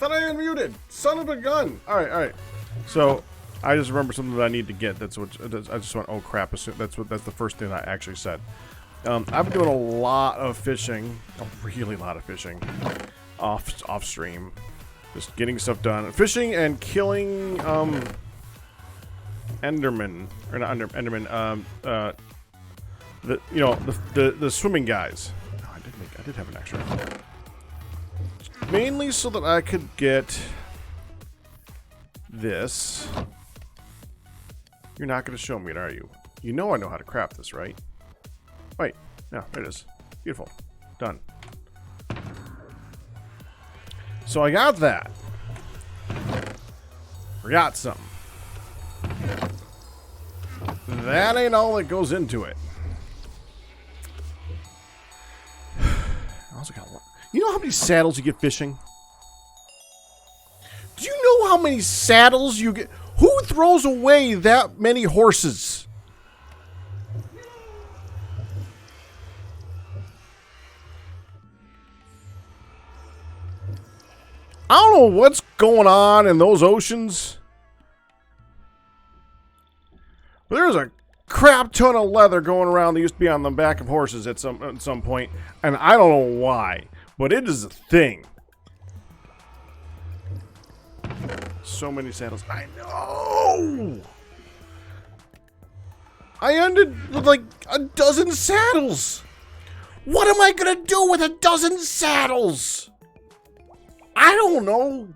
thought I unmuted. Son of a gun. All right. So I just remember something that I need to get. That's what I just went. Oh crap! That's the first thing I actually said. I've been doing a lot of fishing, a really lot of fishing, off stream, just getting stuff done, fishing and killing Enderman or not Enderman. The swimming guys. Oh, I did have an extra. Mainly so that I could get this. You're not going to show me it, are you? You know I know how to craft this, right? Wait, no, there it is. Beautiful. Done. So I got that. Forgot something. That ain't all that goes into it. I also got one. You know how many saddles you get fishing? Do you know how many saddles you get? Who throws away that many horses? I don't know what's going on in those oceans, but there's a crap ton of leather going around that used to be on the back of horses at some point, and I don't know why, but it is a thing. So many saddles. I know. I ended with like a dozen saddles. What am I gonna do with a dozen saddles? I don't know.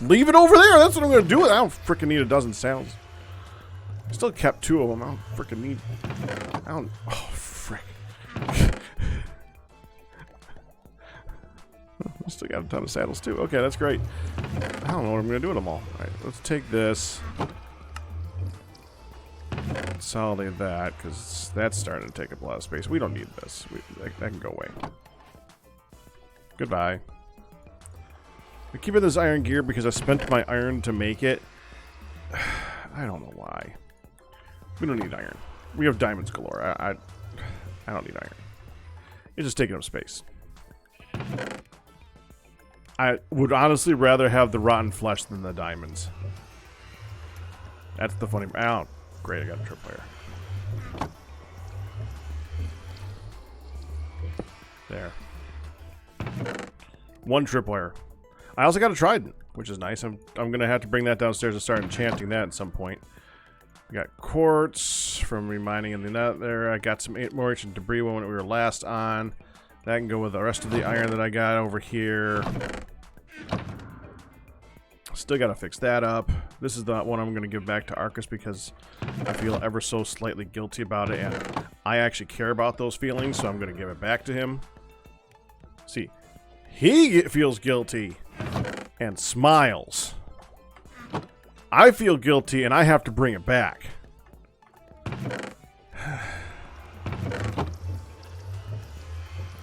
Leave it over there. That's what I'm gonna do. I don't freaking need a dozen saddles. I still kept 2 of them. I don't freaking need. I don't. Oh frick. I still got a ton of saddles too. Okay, that's great. I don't know what I'm gonna do with them all. All right, let's take this. Consolidate that because that's starting to take up a lot of space. We don't need this. That can go away. Goodbye. I keep it this iron gear because I spent my iron to make it. I don't know why. We don't need iron. We have diamonds galore. I don't need iron. It's just taking up space. I would honestly rather have the rotten flesh than the diamonds. That's the funny. Oh, great! I got a tripwire. There. 1 tripwire. I also got a trident, which is nice. I'm gonna have to bring that downstairs and start enchanting that at some point. We got quartz from remining in the net there. I got some more ancient debris when we were last on. That can go with the rest of the iron that I got over here. Still gotta fix that up. This is the one I'm gonna give back to Arcus because I feel ever so slightly guilty about it, and I actually care about those feelings, so I'm gonna give it back to him. See, he feels guilty and smiles. I feel guilty and I have to bring it back.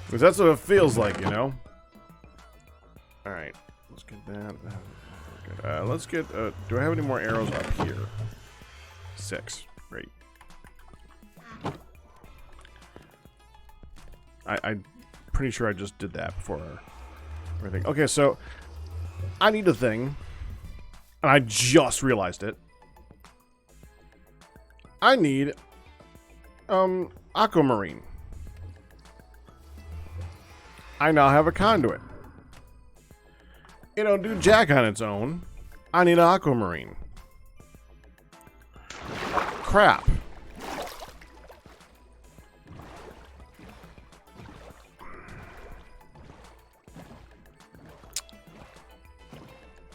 Because that's what it feels like, you know? Alright, let's get that. Let's get, do I have any more arrows up here? 6. Great. I'm pretty sure I just did that before everything. Okay, so I need a thing. And I just realized it. I need aquamarine. I now have a conduit. It'll do jack on its own. I need an aquamarine. Crap.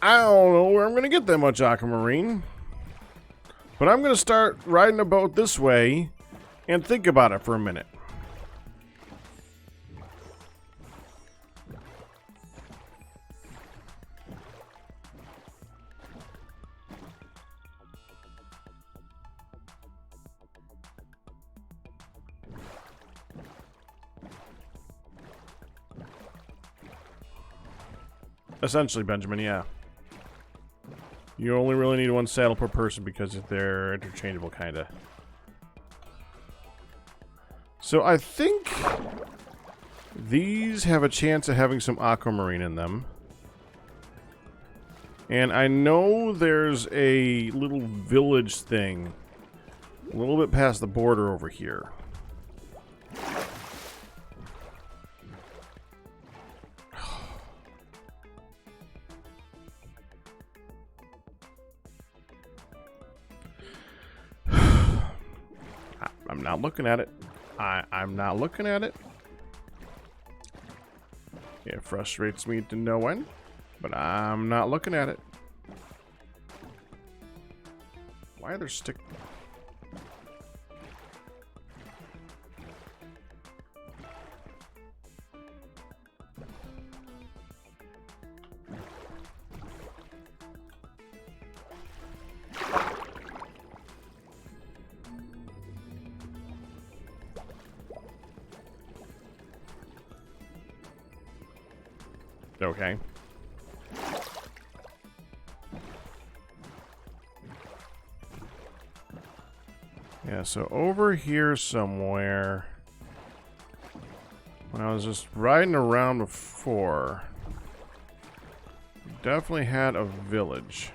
I don't know where I'm going to get that much aquamarine. But I'm going to start riding a boat this way and think about it for a minute. Essentially, Benjamin, yeah. You only really need 1 saddle per person because they're interchangeable, kind of. So I think These have a chance of having some aquamarine in them. And I know there's a little village thing a little bit past the border over here. I'm not looking at it. I'm not looking at it. It frustrates me to no end, but I'm not looking at it. Why are there stick... Okay. Yeah, so over here somewhere, when I was just riding around before, definitely had a village.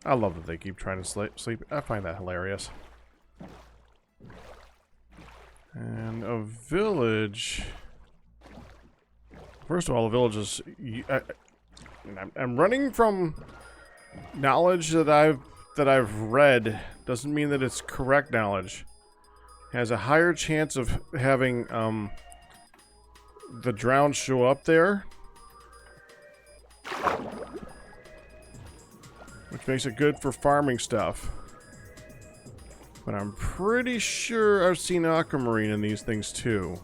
I love that they keep trying to sleep. I find that hilarious. And a village... First of all, the village is... I'm running from knowledge that I've read. Doesn't mean that it's correct knowledge. Has a higher chance of having the drowned show up there. Which makes it good for farming stuff. But I'm pretty sure I've seen aquamarine in these things too.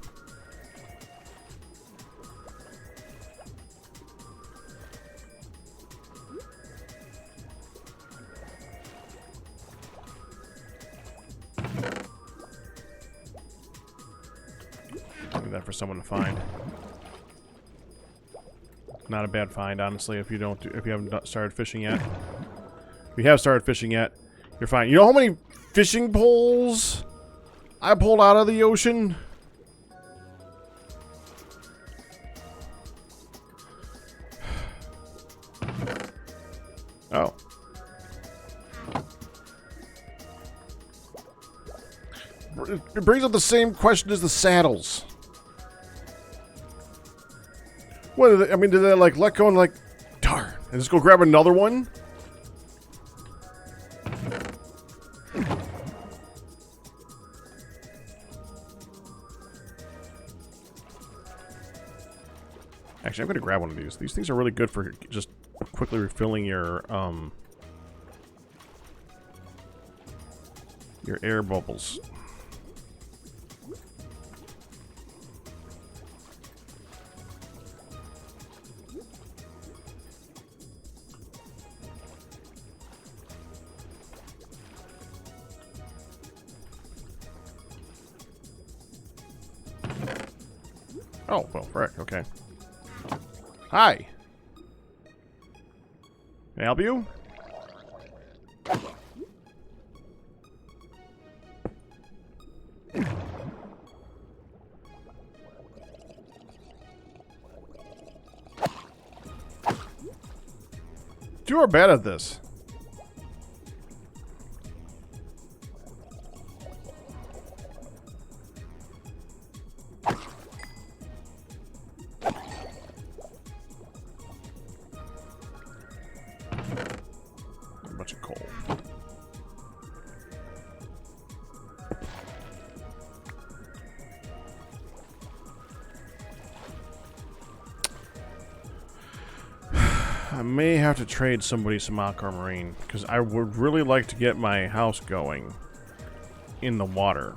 Leave that for someone to find. Not a bad find, honestly, if you haven't started fishing yet. If you have started fishing yet, you're fine. You know how many fishing poles I pulled out of the ocean? Oh. It brings up the same question as the saddles. What are they, I mean, did they like let go and like, darn, and just go grab another one? Actually, I'm going to grab one of these. These things are really good for just quickly refilling your air bubbles. Oh, well, frick, okay. Hi! Can I help you? You are bad at this. A bunch of coal. I may have to trade somebody some aquamarine, because I would really like to get my house going in the water.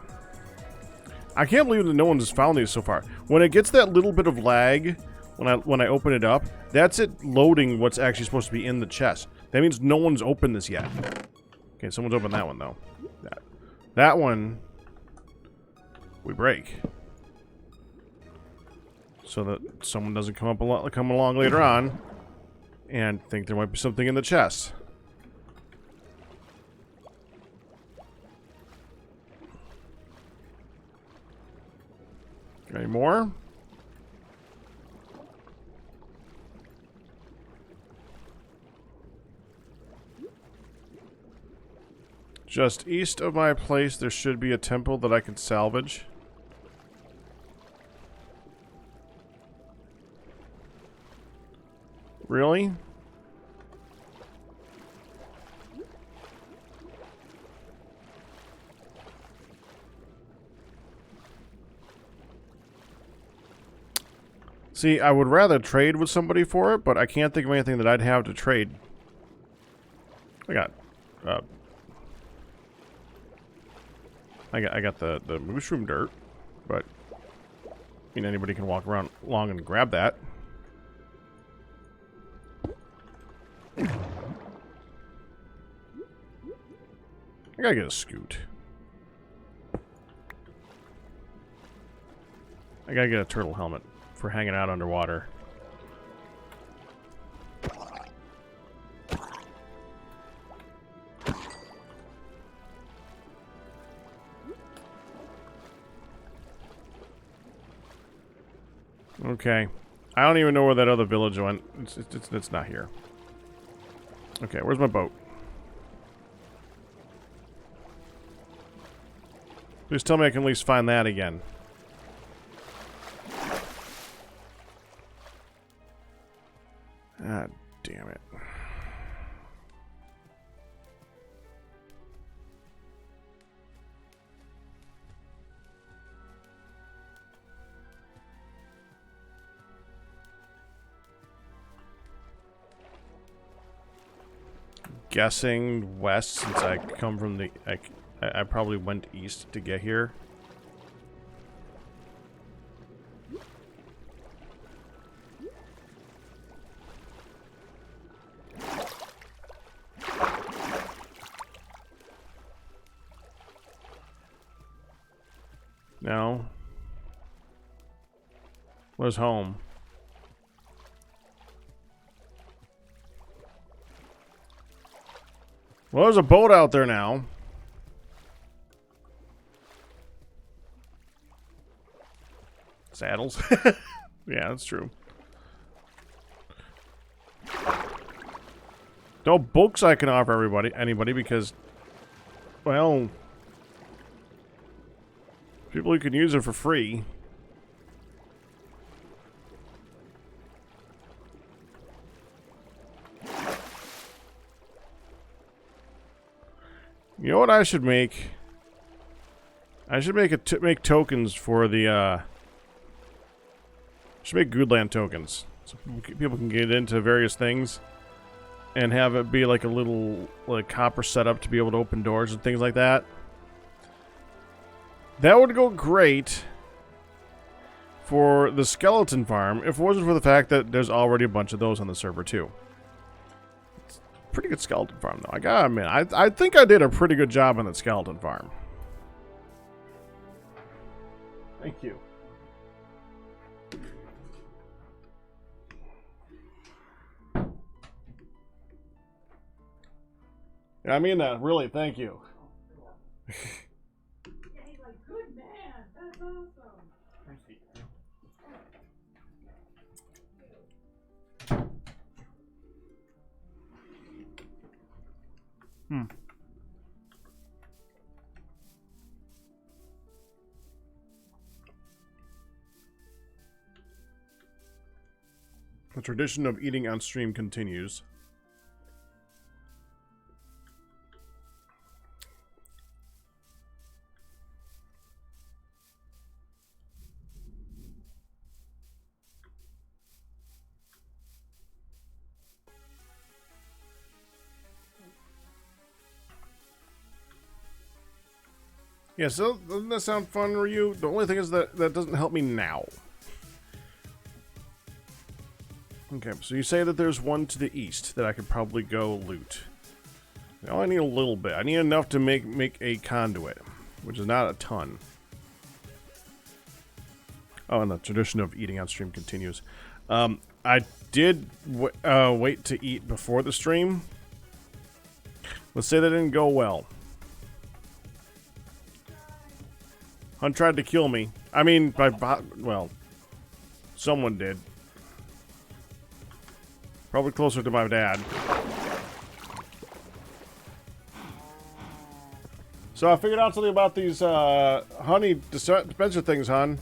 I can't believe that no one's found these so far. When it gets that little bit of lag, when I open it up, that's it loading what's actually supposed to be in the chest. That means no one's opened this yet. Okay, someone's opened that one, though. That one, we break. So that someone doesn't come along later on and think there might be something in the chest. Any more? Just east of my place, there should be a temple that I can salvage. Really? See, I would rather trade with somebody for it, but I can't think of anything that I'd have to trade. I got the mushroom dirt, but I mean anybody can walk around along and grab that. I gotta get a scoot. I gotta get a turtle helmet for hanging out underwater. Okay. I don't even know where that other village went. It's not here. Okay, where's my boat? Please tell me I can at least find that again. Ah, damn it. Guessing west since I come from the... I probably went east to get here. No. Where's home? Well, there's a boat out there now. Saddles? Yeah, that's true. No books I can offer anybody because, well, people who can use it for free. You know what I should make? I should make tokens for the should make Goodland tokens, so people can get into various things and have it be like a little copper setup to be able to open doors and things like that. That would go great for the skeleton farm if it wasn't for the fact that there's already a bunch of those on the server too. It's a pretty good skeleton farm though. I gotta admit, I think I did a pretty good job on that skeleton farm. Thank you. I mean that, really, thank you. Yeah, he's like, good man, that's awesome. The tradition of eating on stream continues. Yeah, so doesn't that sound fun, Ryu? The only thing is that that doesn't help me now. Okay, so you say that there's one to the east that I could probably go loot. Now I need a little bit. I need enough to make a conduit, which is not a ton. Oh, and the tradition of eating on stream continues. I I did wait to eat before the stream. Let's say that didn't go well. Hunt tried to kill me. I mean, well, someone did. Probably closer to my dad. So I figured out something about these honey dispenser things, hon.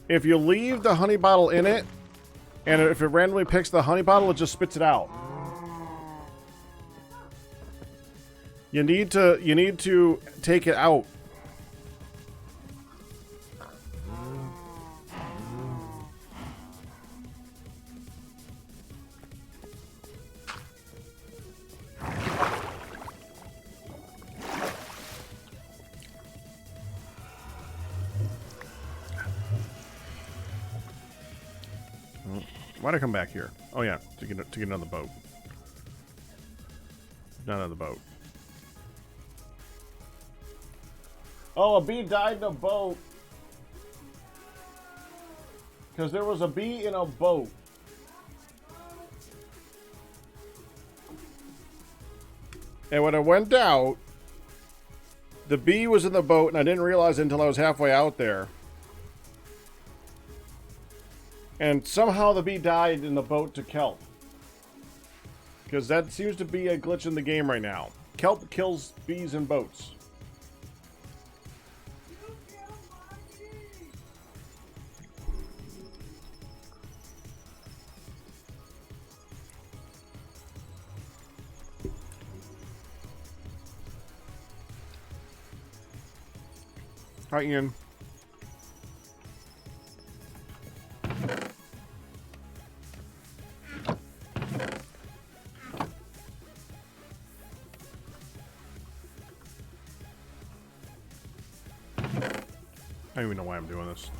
If you leave the honey bottle in it, and if it randomly picks the honey bottle, it just spits it out. You need to take it out. Why'd I come back here? Oh yeah, to get on the boat. Not on the boat. Oh, a bee died in a boat. Because there was a bee in a boat. And when I went out, the bee was in the boat, and I didn't realize it until I was halfway out there. And somehow the bee died in the boat to kelp. Because that seems to be a glitch in the game right now. Kelp kills bees in boats. Hi, Ian. I don't even know why I'm doing this.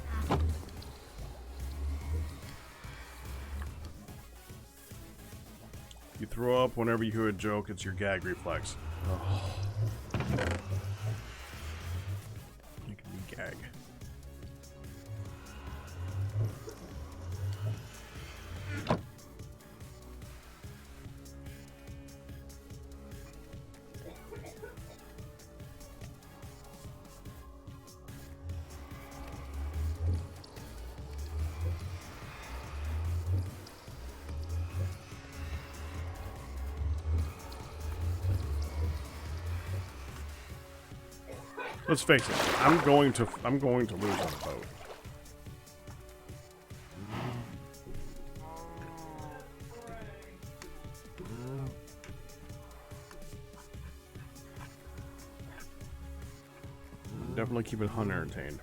You throw up whenever you hear a joke, it's your gag reflex. Oh. You can be gag. Let's face it, I'm going to lose on the boat. Definitely keeping Hunt entertained.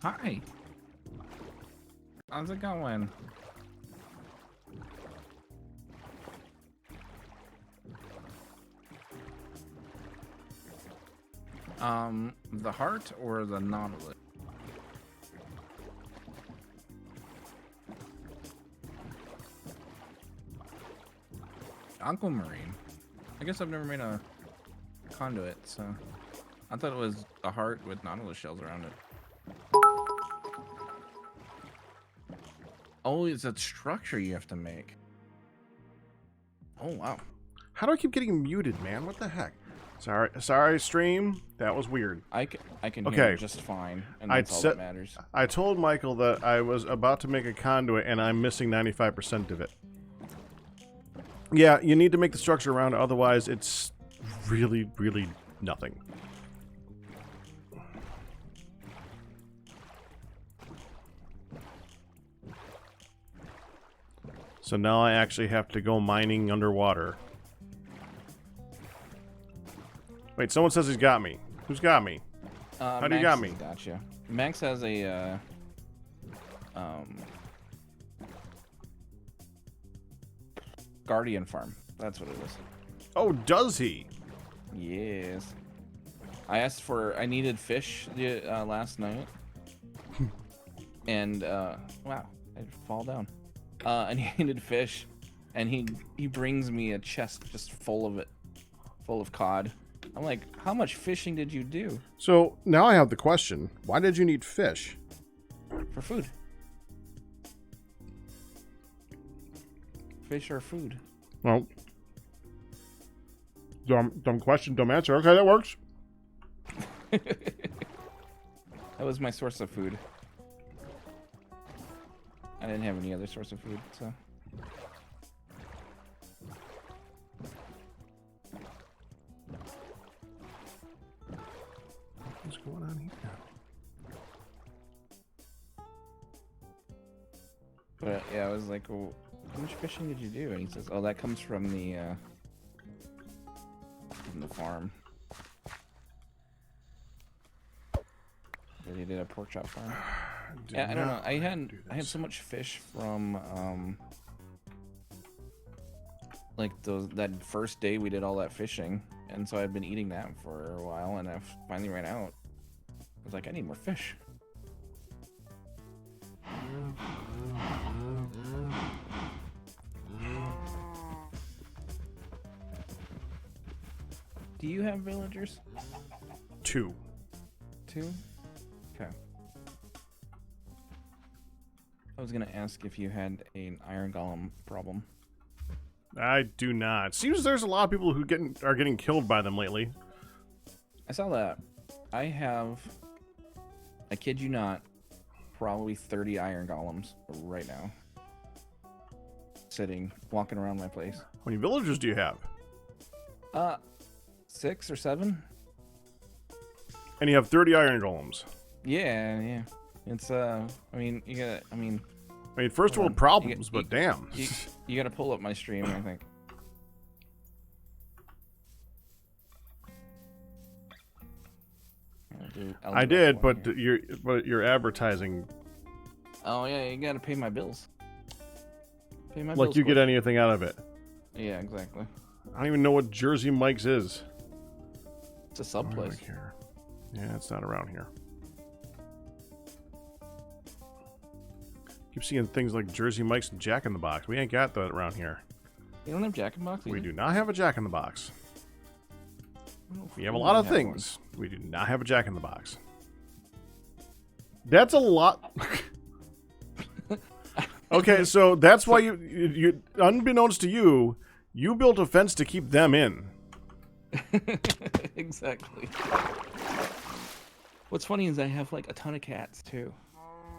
Hi. How's it going? The heart or the nautilus? Aquamarine. I guess I've never made a conduit, so I thought it was a heart with nautilus shells around it. Oh, it's a structure you have to make. Oh, wow. How do I keep getting muted, man? What the heck? Sorry, stream. That was weird. I can hear it just fine, and that's all that matters. I told Michael that I was about to make a conduit, and I'm missing 95% of it. Yeah, you need to make the structure around it, otherwise it's really, really nothing. So now I actually have to go mining underwater. Wait, someone says he's got me. Who's got me? How do you got me? Gotcha. Max has a guardian farm. That's what it is. Oh, does he? Yes. I needed fish last night. And, wow, I fall down. I needed fish, and he brings me a chest just full of it, full of cod. I'm like, how much fishing did you do? So now I have the question: why did you need fish? For food. Fish are food. Well, dumb question, dumb answer. Okay, that works. That was my source of food. I didn't have any other source of food, so. What's going on here? But yeah, I was like, well, how much fishing did you do? And he says, oh, that comes from the farm. They did a pork chop farm. Yeah, I don't know. I had so much fish from like that first day we did all that fishing, and so I've been eating that for a while, and I finally ran out. I was like, I need more fish. Do you have villagers? 2. 2? Okay. I was gonna ask if you had an iron golem problem. I do not. Seems there's a lot of people who are getting killed by them lately. I saw that. I have, I kid you not, probably 30 iron golems right now. Walking around my place. How many villagers do you have? 6 or 7. And you have 30 iron golems. Yeah. It's I mean, First world problems, but damn. You gotta pull up my stream, I think. I did, but you're advertising. Oh yeah, you gotta pay my bills. Like you get anything out of it. Yeah, exactly. I don't even know what Jersey Mike's is. It's a sub place. Yeah, it's not around here. Keep seeing things like Jersey Mike's and Jack in the Box. We ain't got that around here. You don't have Jack in the Box either? We do not have a Jack in the Box. We have a lot of things. We do not have a Jack in the Box. That's a lot. Okay, so that's why you unbeknownst to you, you built a fence to keep them in. Exactly. What's funny is I have like a ton of cats too.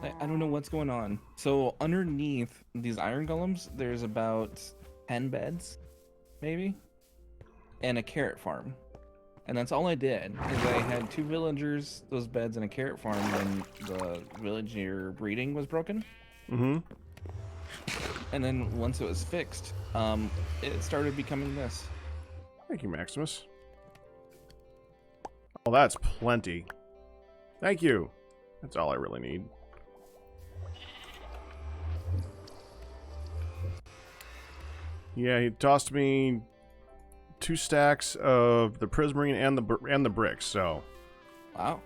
I don't know what's going on. So underneath these iron golems, there's about 10 beds, maybe, and a carrot farm. And that's all I did, is I had 2 villagers, those beds, and a carrot farm when the villager breeding was broken. Mm-hmm. And then once it was fixed, it started becoming this. Thank you, Maximus. Oh, that's plenty. Thank you. That's all I really need. Yeah, he tossed me 2 stacks of the prismarine and the bricks, so. Wow.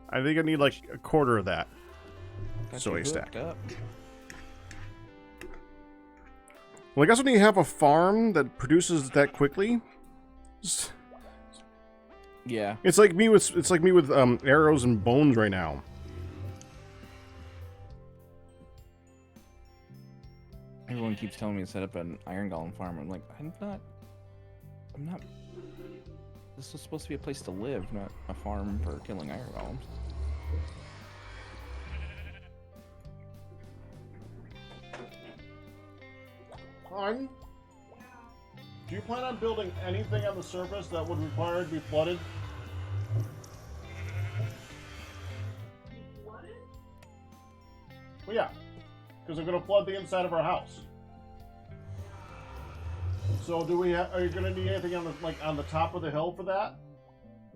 I think I need like a quarter of that. Got So you a stack. hooked up. Well, I guess when you have a farm that produces that quickly, Yeah. it's like me with arrows and bones right now. Everyone keeps telling me to set up an iron golem farm. I'm like, I'm not. This is supposed to be a place to live, not a farm for killing iron golems. Han, do you plan on building anything on the surface that would require to be flooded? Flooded? Well, yeah, because they're going to flood the inside of our house. So, are you going to need anything on the top of the hill for that?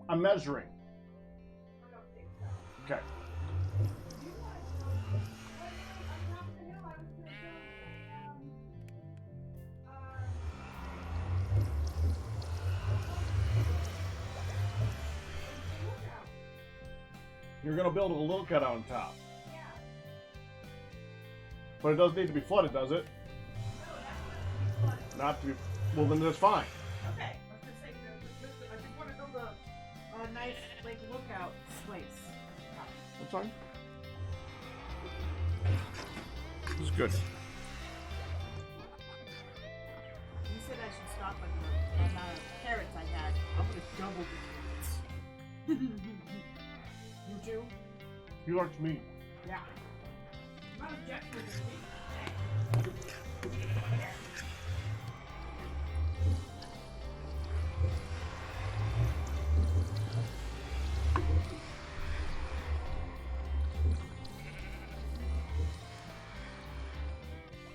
I'm measuring. I don't think so. Okay. You want on top of the hill, I was gonna build You're gonna build a little cut on top. But it doesn't need to be flooded, does it? Not to be. Well, then that's fine. Okay. I was gonna say, I just want to build a nice like lookout place. That's fine. This is good. You said I should stop at the amount of carrots I had. I'm gonna double the carrots. You too? He likes meat. Yeah. I'm not objecting to meat.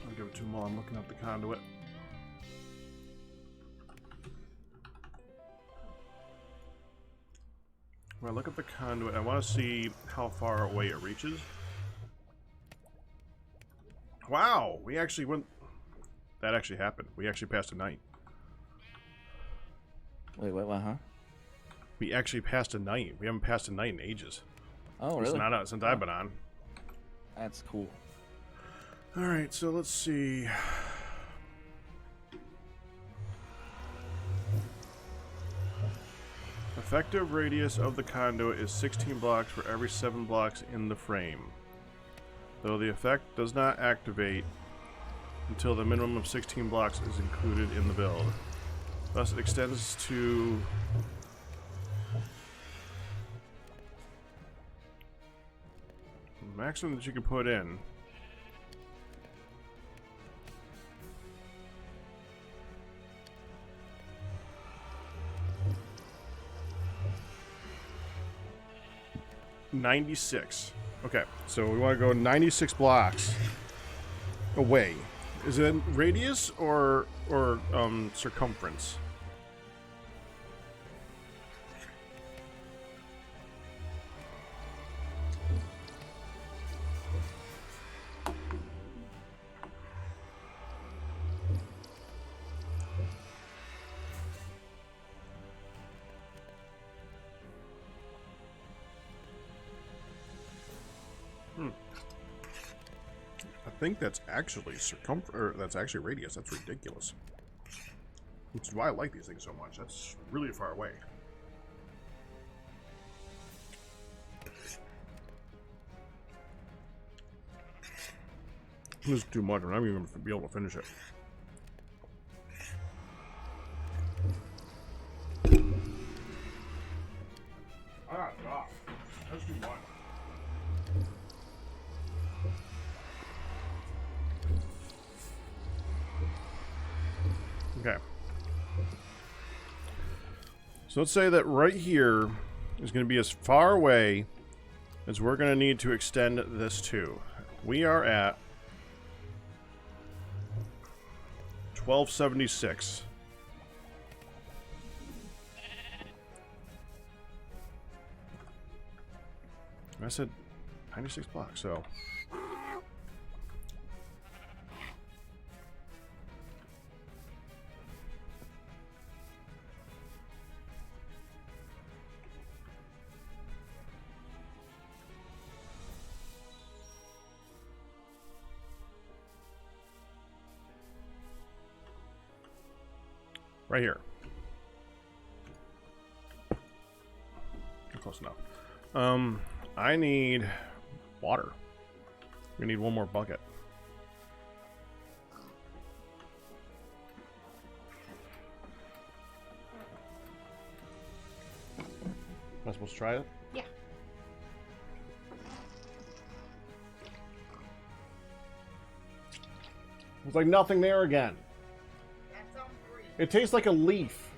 I'll give it to him while I'm looking up the conduit. When I look at the conduit, I want to see how far away it reaches. Wow, we actually went... That actually happened. We actually passed a night. Wait, what, huh? We actually passed a night. We haven't passed a night in ages. Oh, It's really? not out since I've been on. That's cool. Alright, so let's see. Effective radius of the conduit is 16 blocks for every 7 blocks in the frame. Though the effect does not activate until the minimum of 16 blocks is included in the build. Thus it extends to the maximum that you can put in. $96. Okay, so we want to go 96 blocks away. Is it radius or circumference? I think that's actually that's actually radius. That's ridiculous. Which is why I like these things so much. That's really far away. This is too much. I'm not even going to be able to finish it. Ah, God. That's too much. Okay. So let's say that right here is going to be as far away as we're going to need to extend this to. We are at 1276. I said 96 blocks, so... Right here. Close enough. I need water. We need one more bucket. Am I supposed to try it? Yeah. It's like nothing there again. That's on 3. It tastes like a leaf.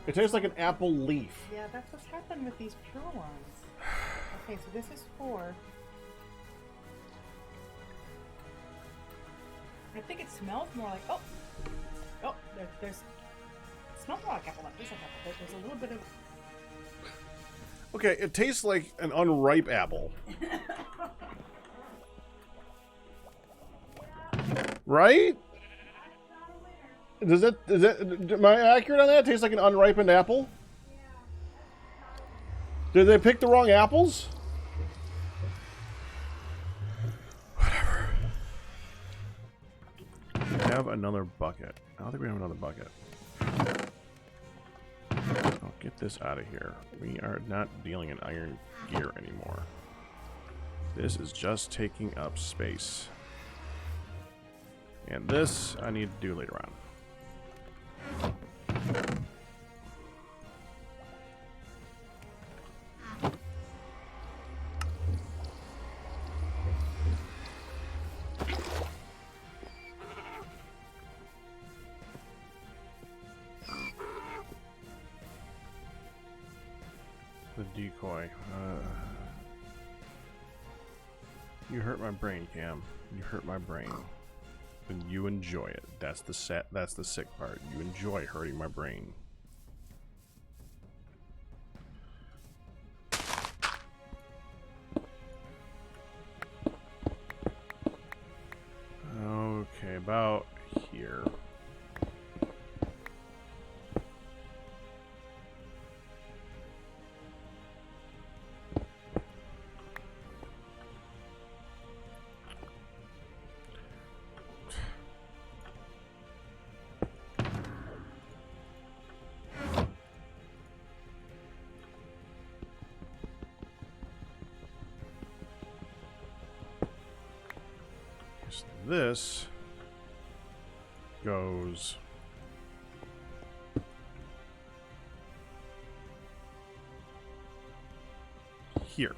It tastes like an apple leaf. Yeah, that's what's happened with these pure ones. Okay, so this is 4. I think it smells more like there's it smells more like apple. There's like apple. There's a little bit of. Okay, it tastes like an unripe apple. Right? Is that am I accurate on that? It tastes like an unripened apple? Did they pick the wrong apples? Whatever. We have another bucket. I don't think we have another bucket. I'll get this out of here. We are not dealing in iron gear anymore. This is just taking up space. And this I need to do later on. The decoy. You hurt my brain, Cam. You hurt my brain. And you enjoy it. That's the sick part. You enjoy hurting my brain. Okay, about here. This goes here.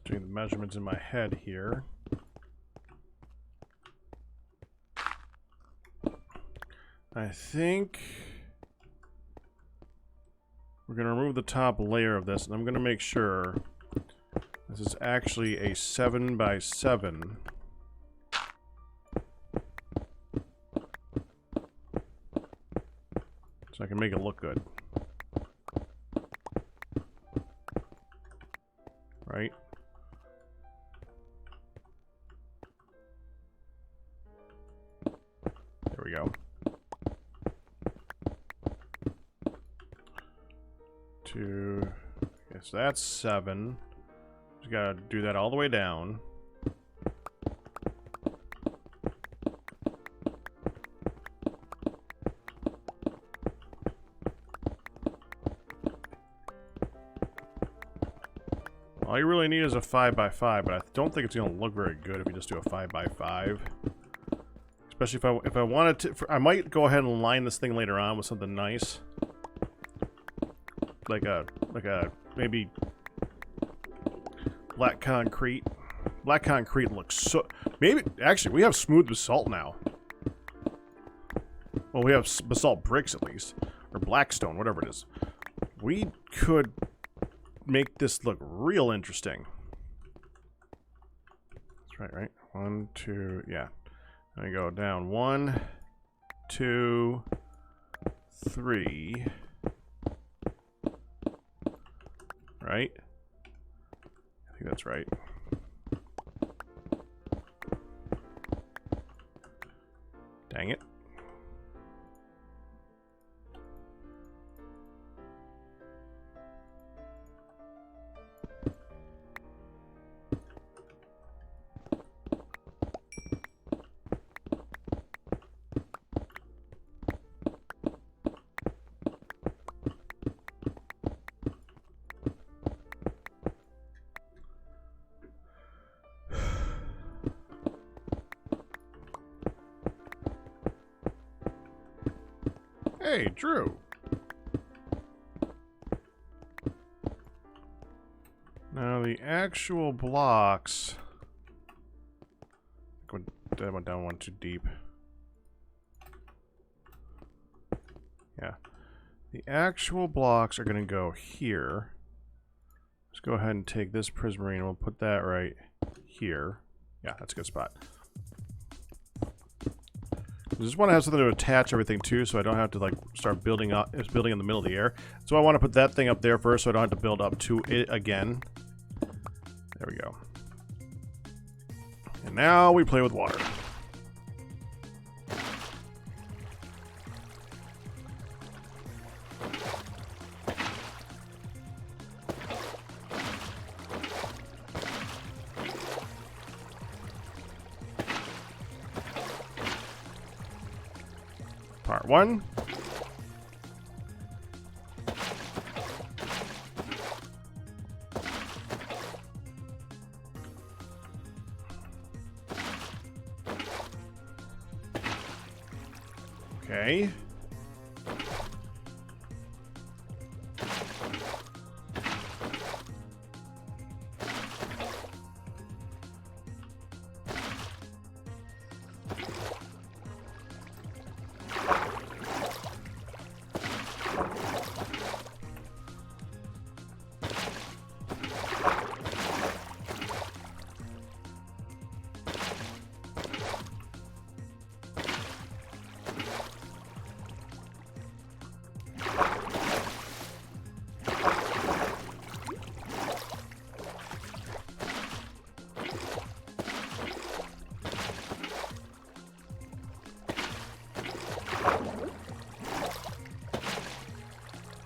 Doing the measurements in my head here. I think we're going to remove the top layer of this, and I'm going to make sure this is actually a 7 by 7. So I can make it look good. Right? There we go. Okay, so that's 7. Just gotta do that all the way down. All you really need is a 5 by 5, but I don't think it's gonna look very good if you just do a 5 by 5. Especially if I wanted to, I might go ahead and line this thing later on with something nice, like a maybe black concrete. Black concrete looks so. Maybe actually we have smooth basalt now. Well, we have basalt bricks at least, or blackstone, whatever it is. We could make this look real interesting. That's right, right? 1, 2, yeah. I go down 1, 2, 3. Right? I think that's right. Dang it. Hey, Drew. actual blocks... That went down one too deep. Yeah. The actual blocks are going to go here. Let's go ahead and take this prismarine and we'll put that right here. Yeah, that's a good spot. I just want to have something to attach everything to so I don't have to like start building up. It's building in the middle of the air. So I want to put that thing up there first so I don't have to build up to it again. There we go. And now we play with water. Part 1. Okay.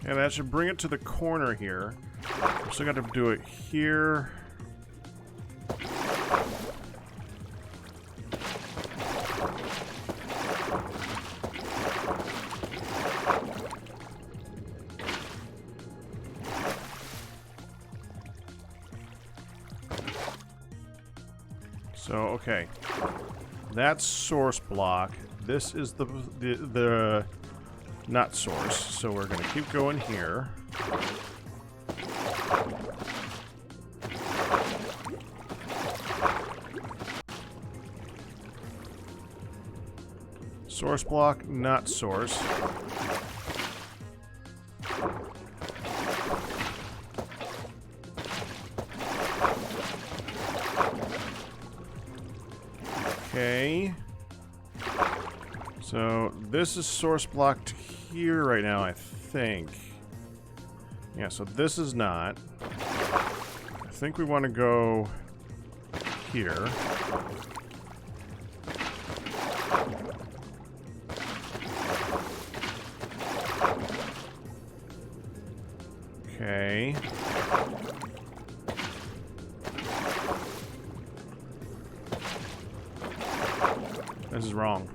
And that should bring it to the corner here. I'm still got to do it here. So, okay. That's source block. This is the not source, so we're going to keep going here. Source block, not source. Okay. So this is source blocked here right now, I think. Yeah, so this is not. I think we want to go here. Okay. This is wrong.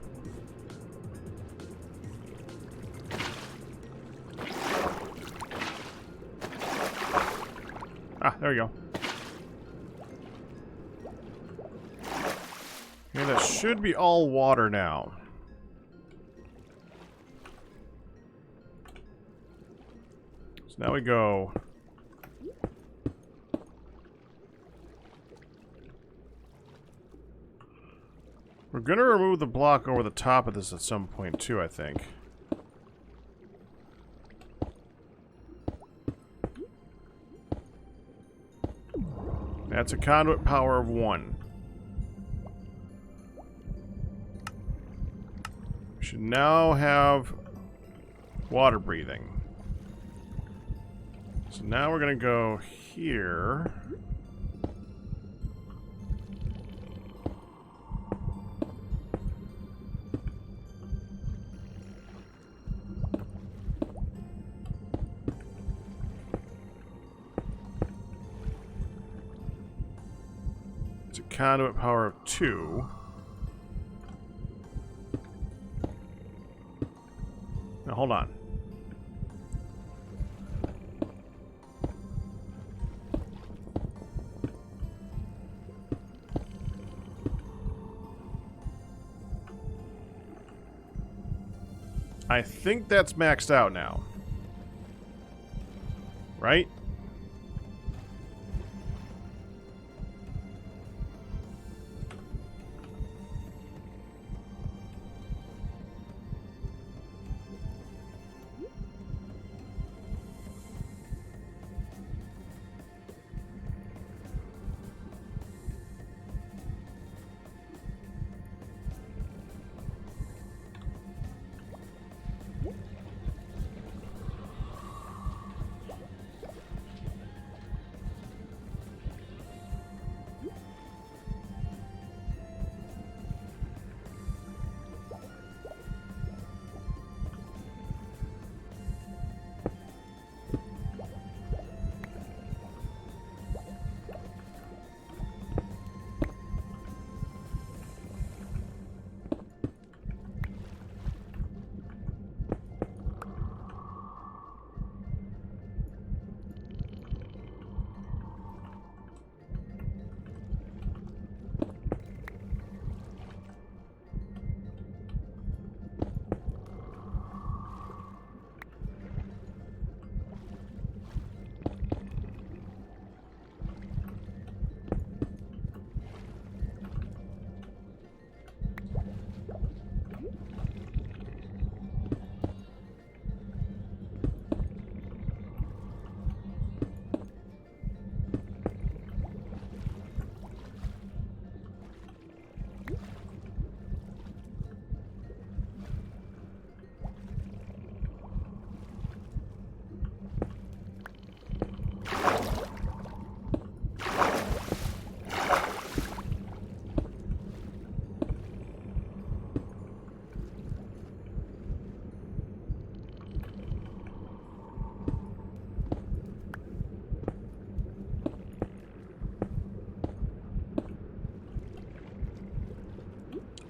Ah, there we go. Okay, that should be all water now. So now we go. We're gonna remove the block over the top of this at some point too, I think. That's a conduit power of 1. We should now have water breathing. So now we're going to go here. Conduit power of 2. Now hold on. I think that's maxed out now. Right?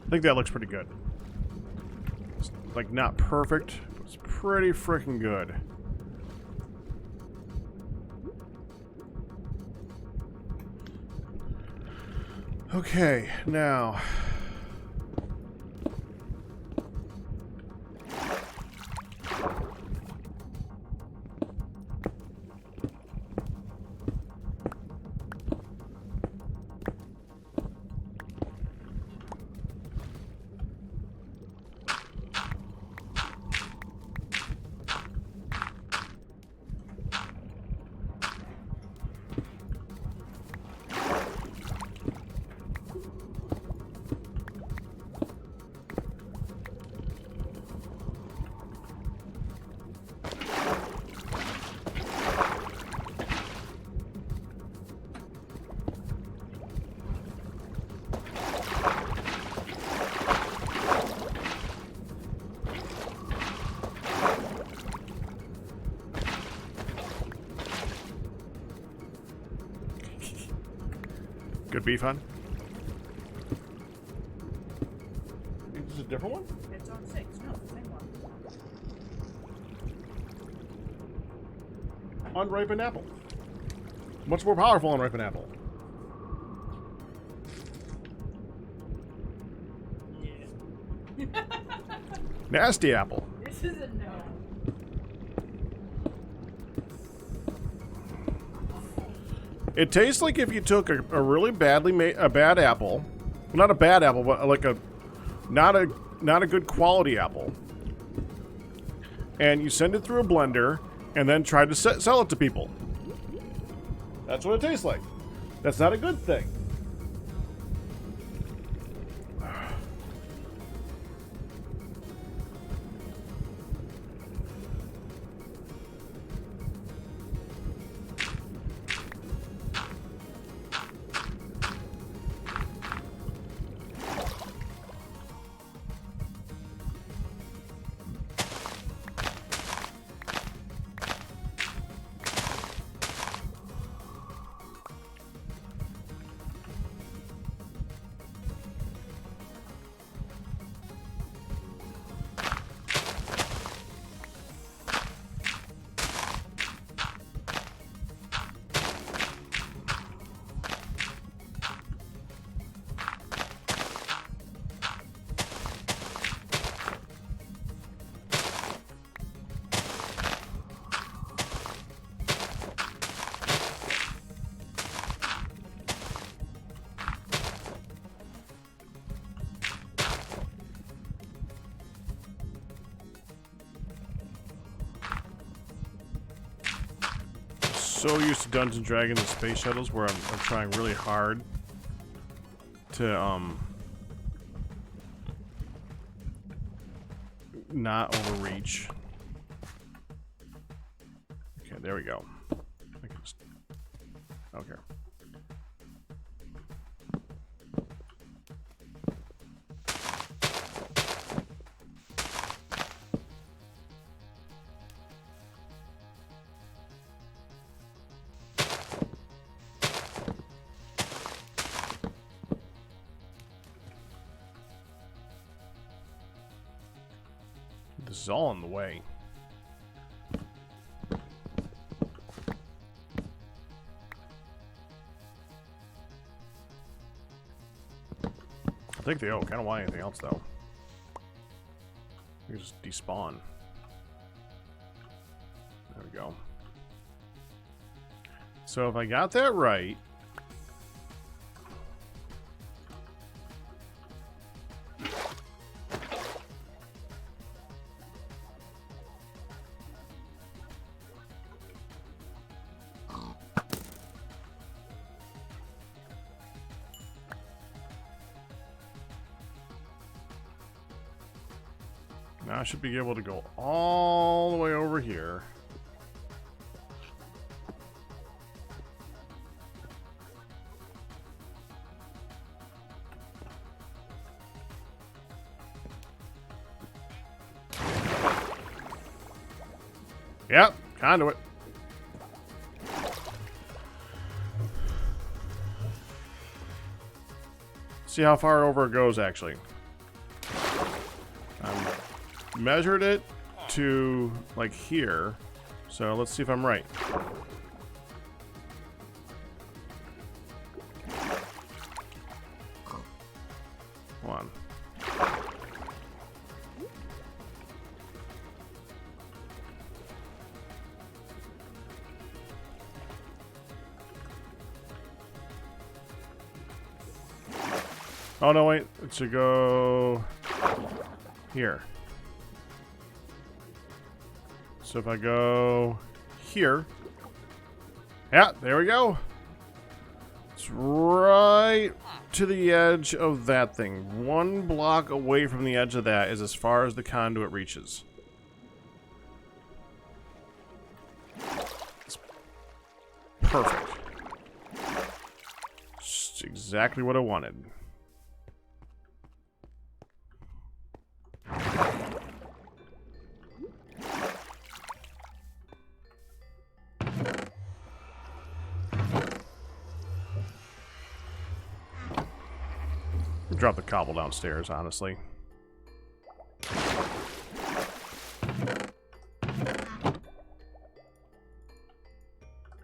I think that looks pretty good. It's like not perfect, but it's pretty freaking good. Okay, now. Good beef, hon? Is this a different one? It's on 6. No, it's the same one. Unripened apple. Much more powerful unripened apple. Yeah. Nasty apple. This is a no. It tastes like if you took a really badly made a bad apple, not a bad apple, but like a not a good quality apple, and you send it through a blender and then try to sell it to people. That's what it tastes like. That's not a good thing. So used to Dungeons and Dragons and space shuttles where I'm trying really hard to not overreach. Okay, there we go. I can just, okay. This is all in the way. I think they kind of want anything else though. You just despawn. There we go. So if I got that right, now I should be able to go all the way over here. Yep, conduit. See how far over it goes, actually. measured it to like here. So let's see if I'm right. One. Oh no, wait. It should go here. So if I go here. Yeah, there we go. It's right to the edge of that thing. 1 block away from the edge of that is as far as the conduit reaches. It's perfect. Just exactly what I wanted. Drop the cobble downstairs, honestly.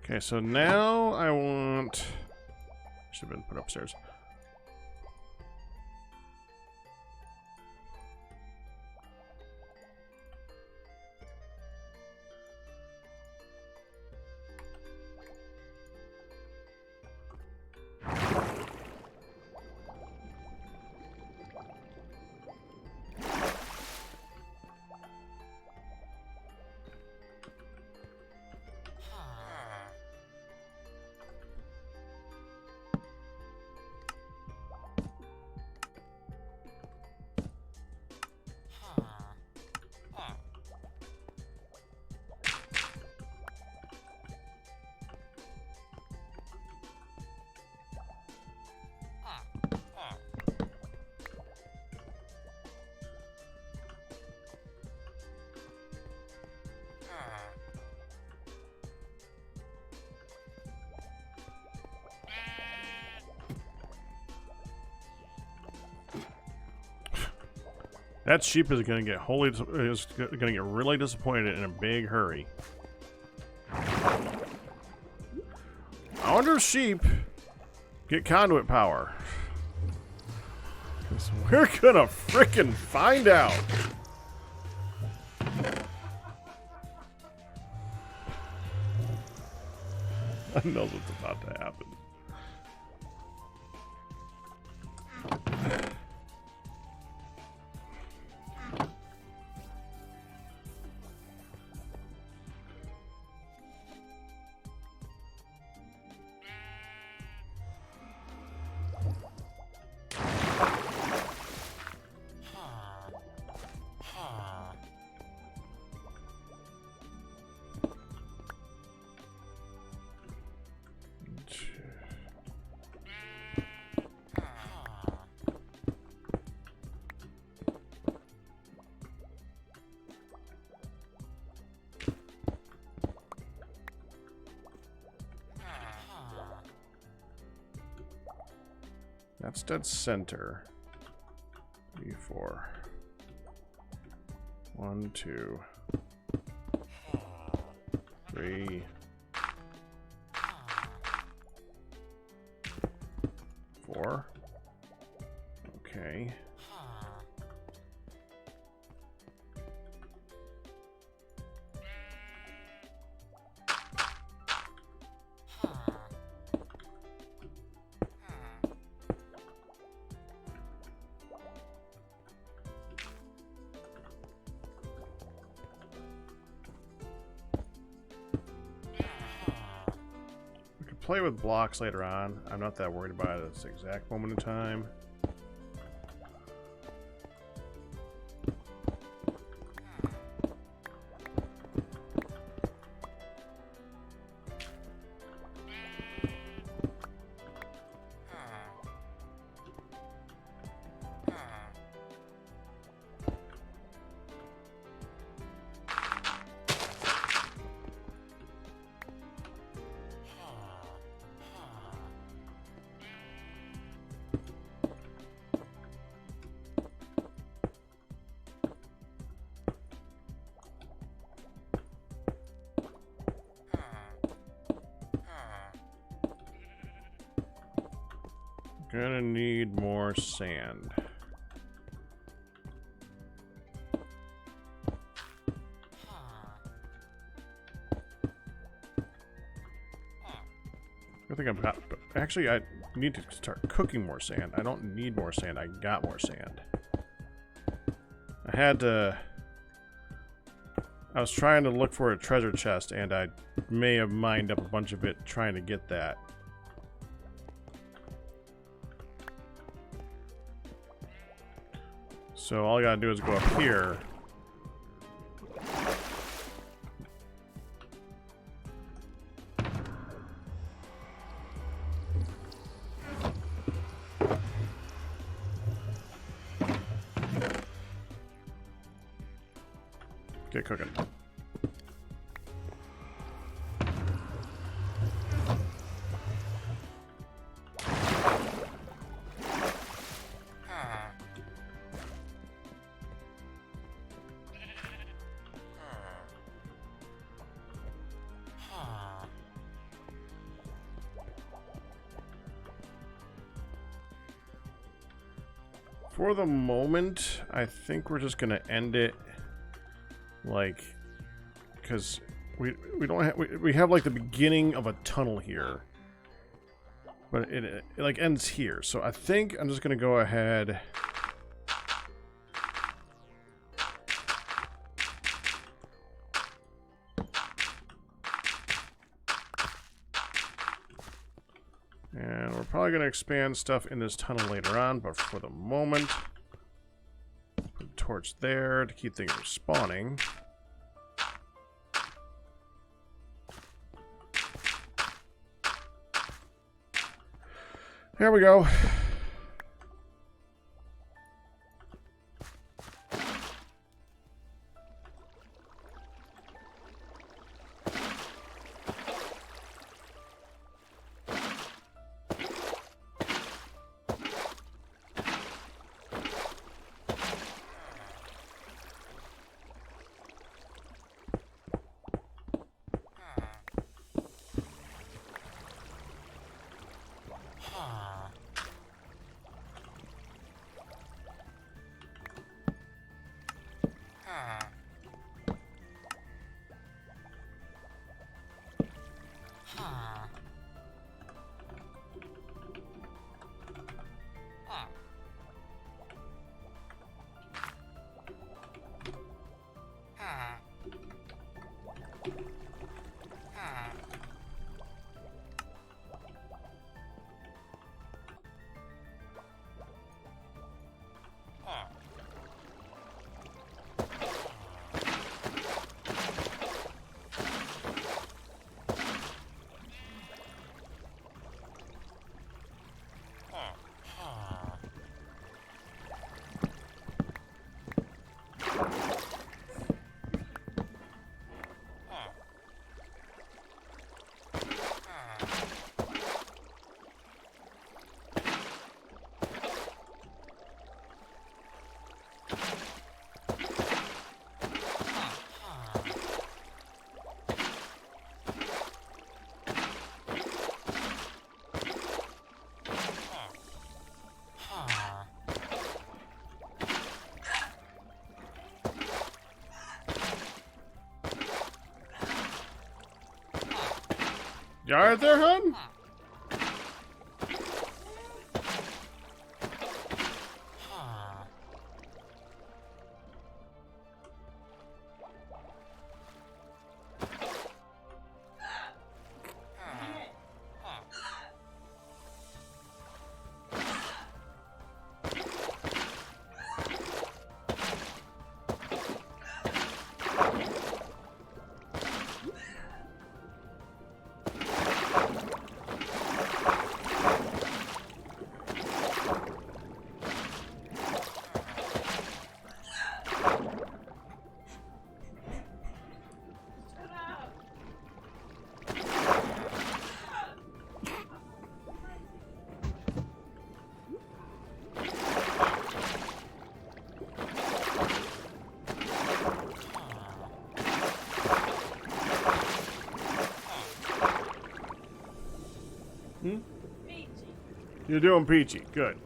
Okay, so now I want... Should have been put upstairs. That sheep is going to get really disappointed in a big hurry. I wonder if sheep get conduit power. 'Cause we're gonna frickin' find out. I know what's about to happen. That's dead center. 3, 4. 1, 2, 3. 4. Okay. Play with blocks later on. I'm not that worried about it at this exact moment in time. Gonna need more sand. I think I've got... Actually, I need to start cooking more sand. I don't need more sand. I got more sand. I had to... I was trying to look for a treasure chest, and I may have mined up a bunch of it trying to get that. So all I gotta do is go up here. Get cooking. For the moment, I think we're just gonna end it like, because we don't have we have like the beginning of a tunnel here, but it like ends here. So I think I'm just gonna go ahead. And we're probably going to expand stuff in this tunnel later on, but for the moment, put a torch there to keep things from spawning. There we go. You alright there, hon? You're doing peachy. Good.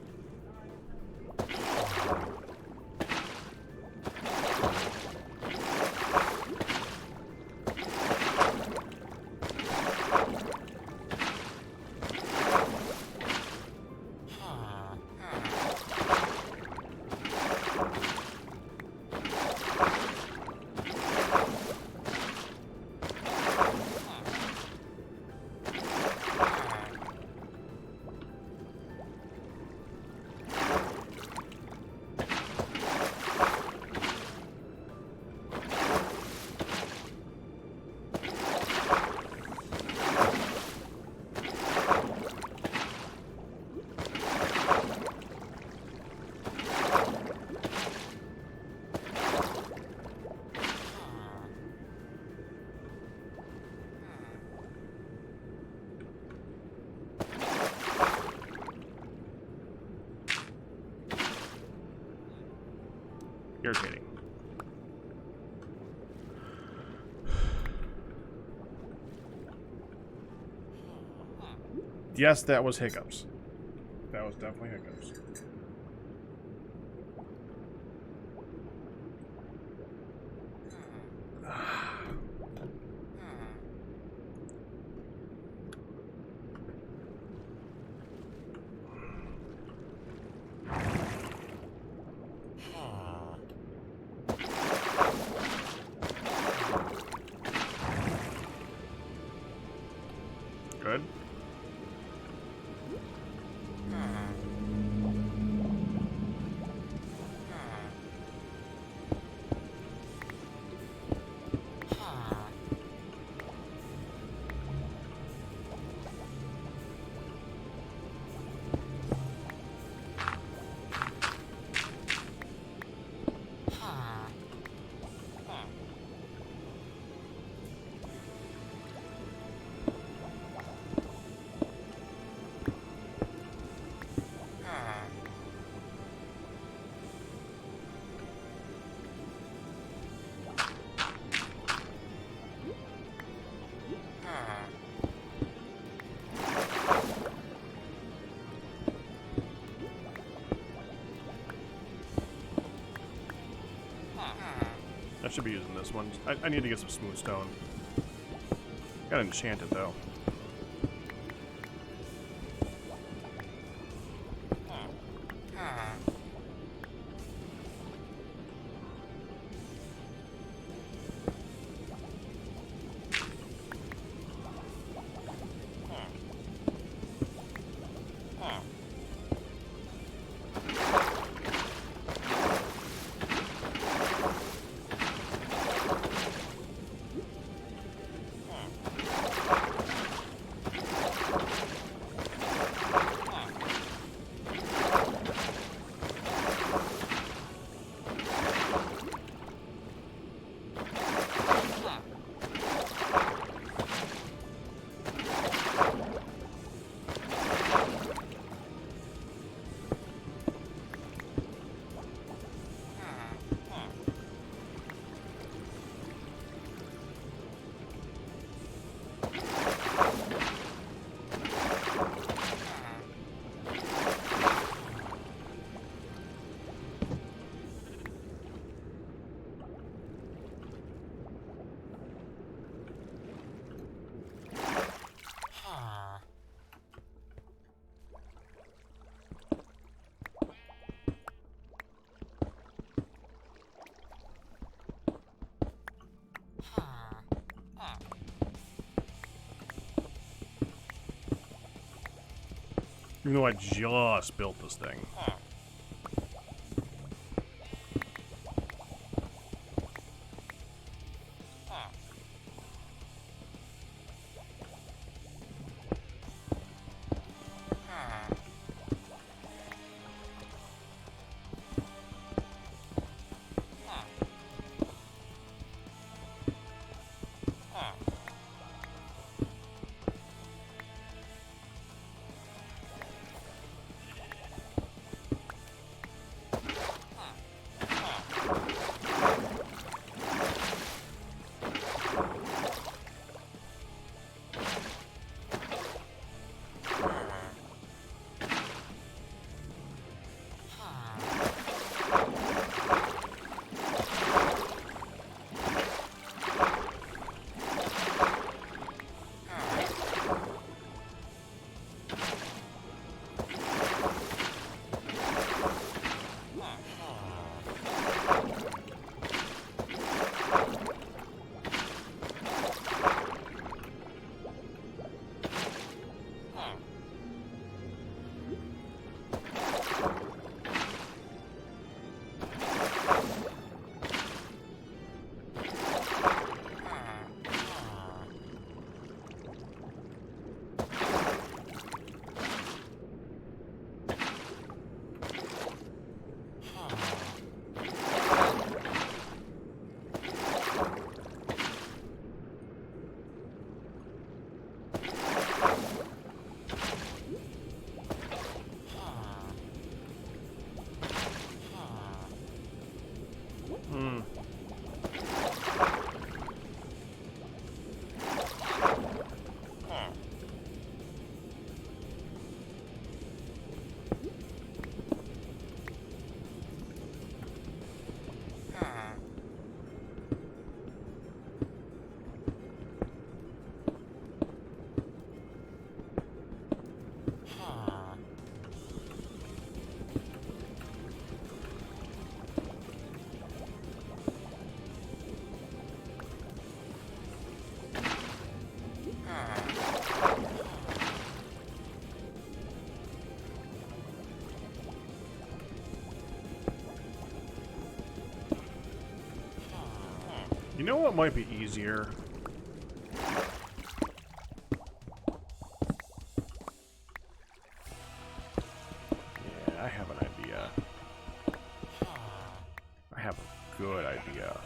Irritating. Yes, that was hiccups. That was definitely hiccups. Good. I should be using this one. I need to get some smooth stone. Gotta enchant it though. Even though I just built this thing. know what might be easier? Yeah, I have an idea. I have a good idea.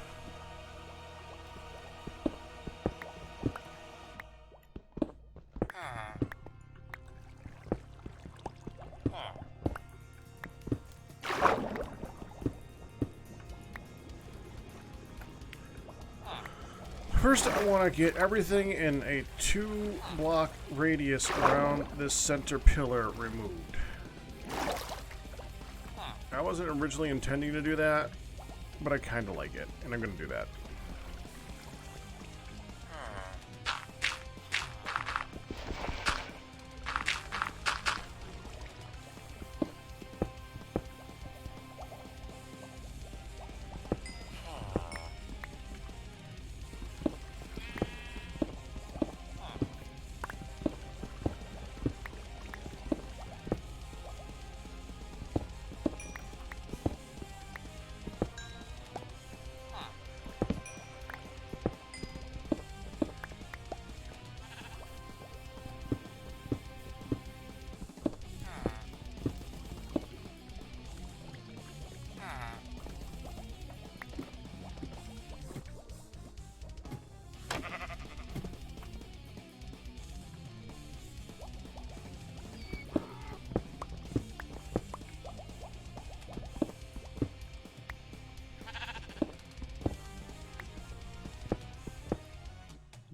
First, I want to get everything in a 2-block radius around this center pillar removed. I wasn't originally intending to do that, but I kind of like it, and I'm going to do that.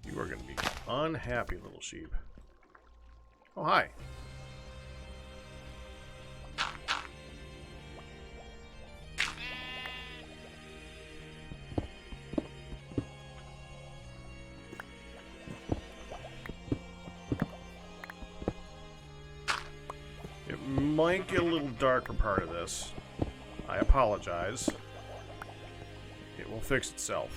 You are going to be unhappy, little sheep. Oh, hi. It might get a little darker part of this. I apologize. It will fix itself.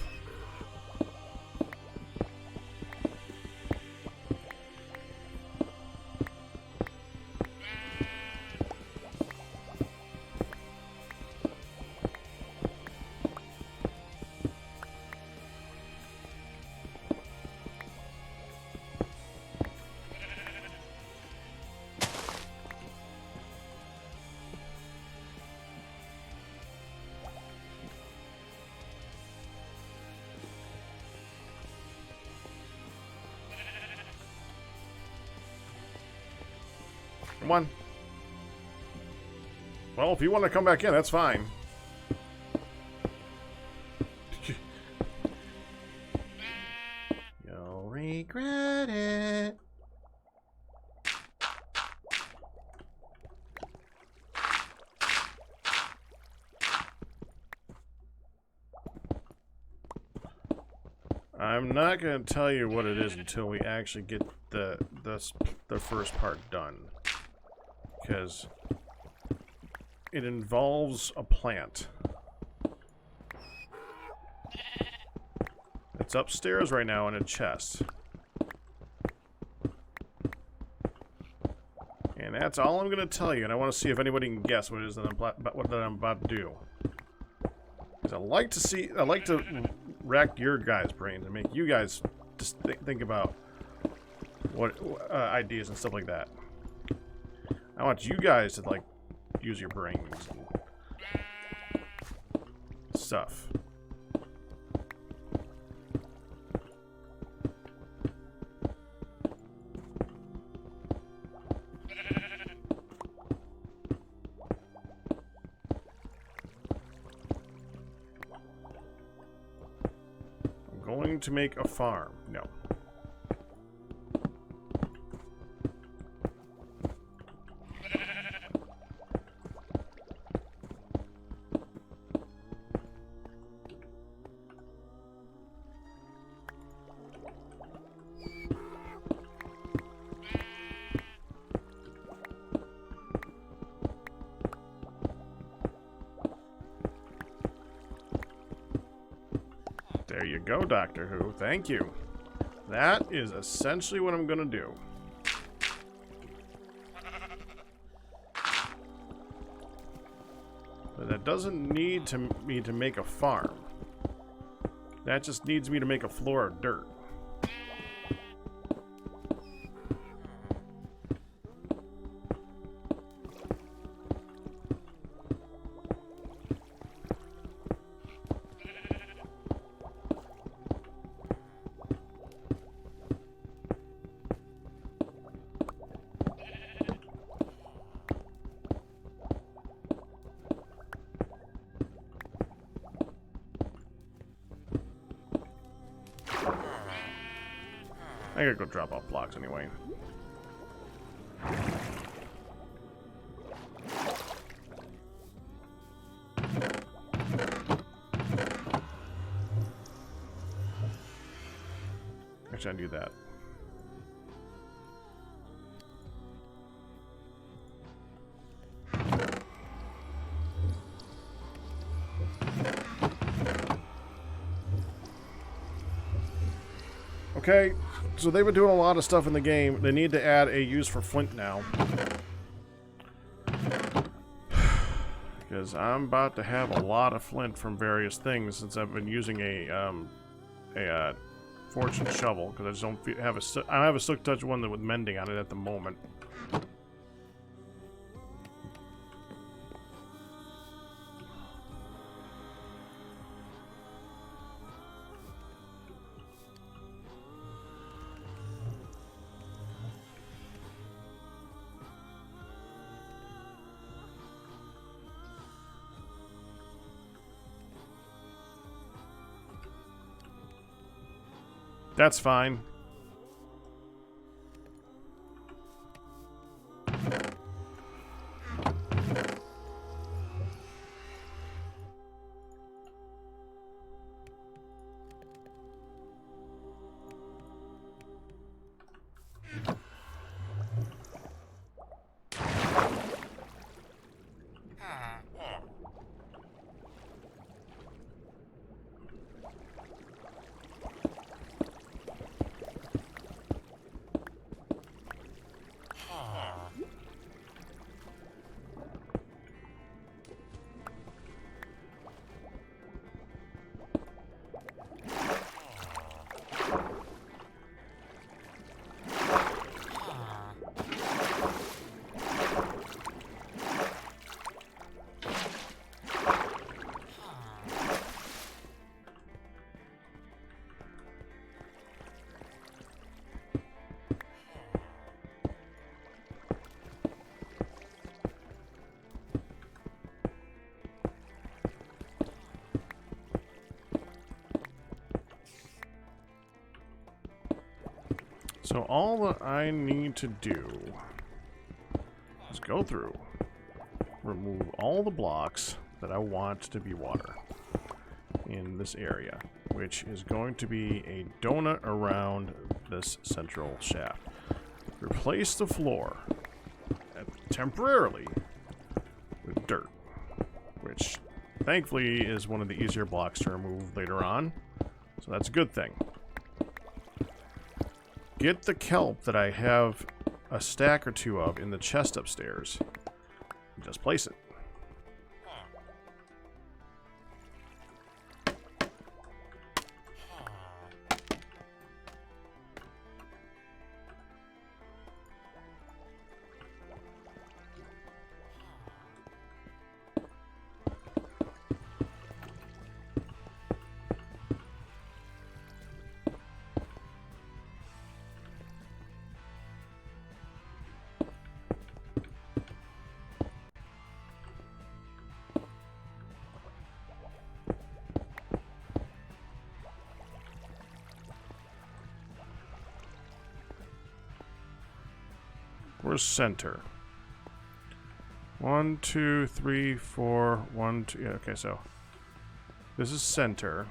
Come on. Well, if you want to come back in, that's fine. You'll regret it. I'm not going to tell you what it is until we actually get the first part done. Because it involves a plant. It's upstairs right now in a chest. And that's all I'm going to tell you, and I want to see if anybody can guess what it is that I'm about to do. Because I like to rack your guys' brains and make you guys just think about what ideas and stuff like that. I want you guys to, like, use your brains and stuff. I'm going to make a farm. No. There you go, Doctor Who. Thank you. That is essentially what I'm gonna do. But that doesn't need me to make a farm. That just needs me to make a floor of dirt. I gotta go drop off blocks anyway. Actually, I do that. Okay, so they've been doing a lot of stuff in the game. They need to add a use for flint now. Because I'm about to have a lot of flint from various things since I've been using a fortune shovel, because I just don't have I have a silk touch one with mending on it at the moment. That's fine. So all that I need to do is go through, remove all the blocks that I want to be water in this area, which is going to be a donut around this central shaft. Replace the floor temporarily with dirt, which thankfully is one of the easier blocks to remove later on, so that's a good thing. Get the kelp that I have a stack or two of in the chest upstairs. Just place it. Where's center? 1, 2, 3, 4, 1, 2. Yeah, okay, so this is center.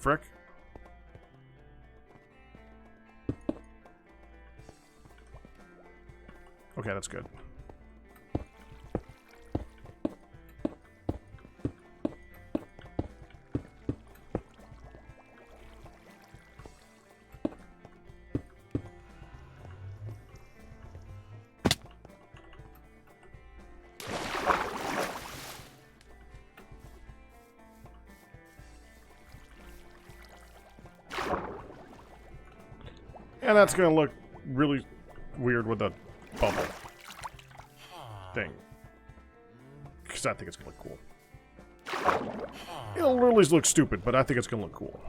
frick? Okay, that's good. And that's going to look really weird with a bubble thing. Because I think it's going to look cool. It'll really look stupid, but I think it's going to look cool.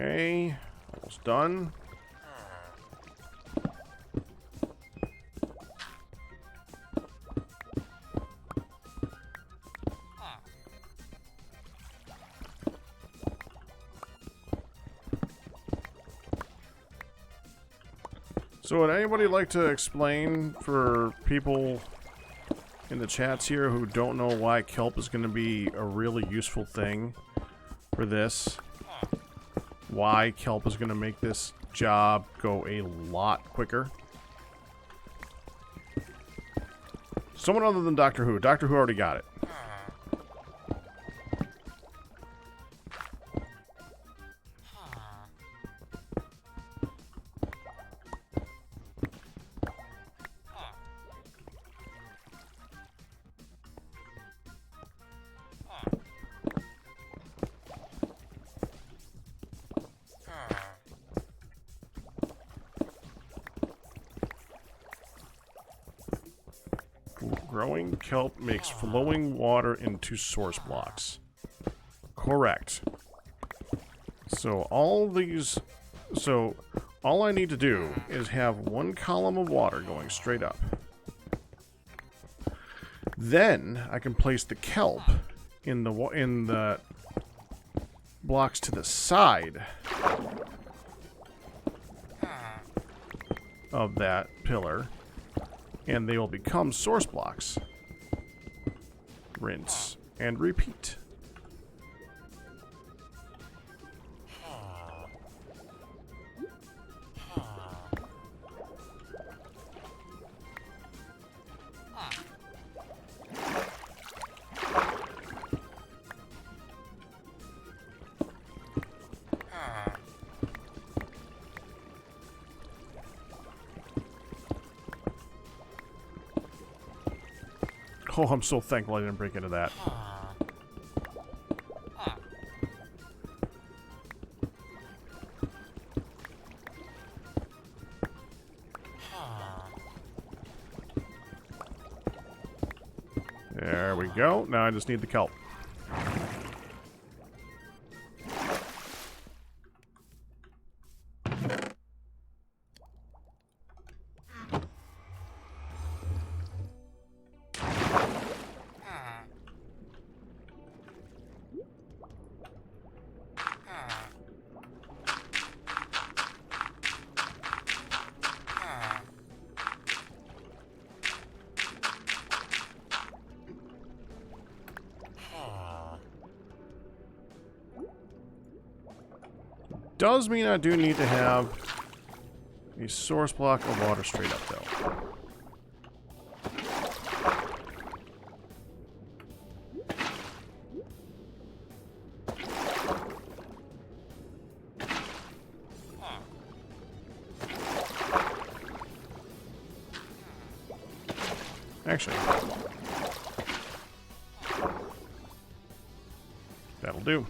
Okay, almost done. So would anybody like to explain for people in the chats here who don't know why kelp is going to be a really useful thing for this? Why kelp is going to make this job go a lot quicker? Someone other than Doctor Who. Doctor Who already got it. Growing kelp makes flowing water into source blocks. Correct. So all these... So all I need to do is have one column of water going straight up. Then I can place the kelp in the blocks to the side of that pillar. And they will become source blocks. Rinse and repeat. Oh, I'm so thankful I didn't break into that. There we go. Now I just need the kelp. Does mean I do need to have a source block of water straight up, though. Actually, that'll do.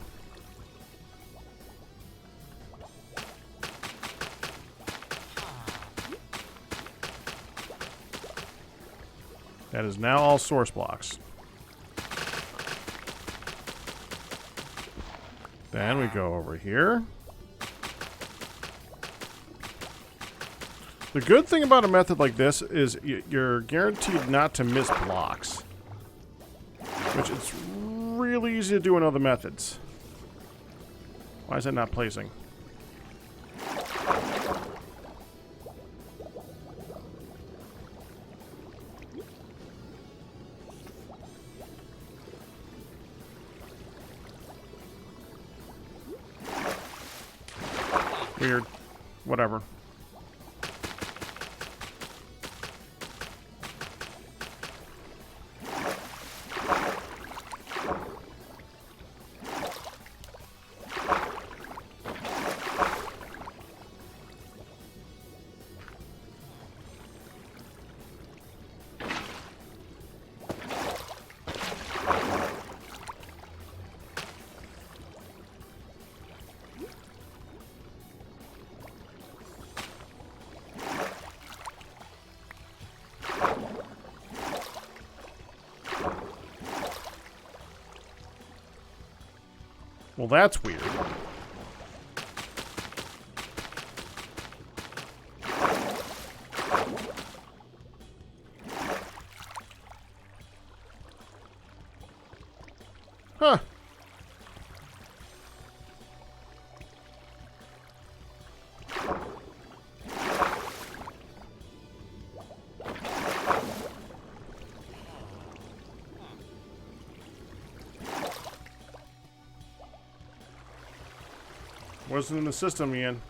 That is now all source blocks. Then we go over here. The good thing about a method like this is you're guaranteed not to miss blocks. Which is really easy to do in other methods. Why is it not placing? Weird. Whatever. Well, that's weird. Huh. Wasn't in the system, Ian.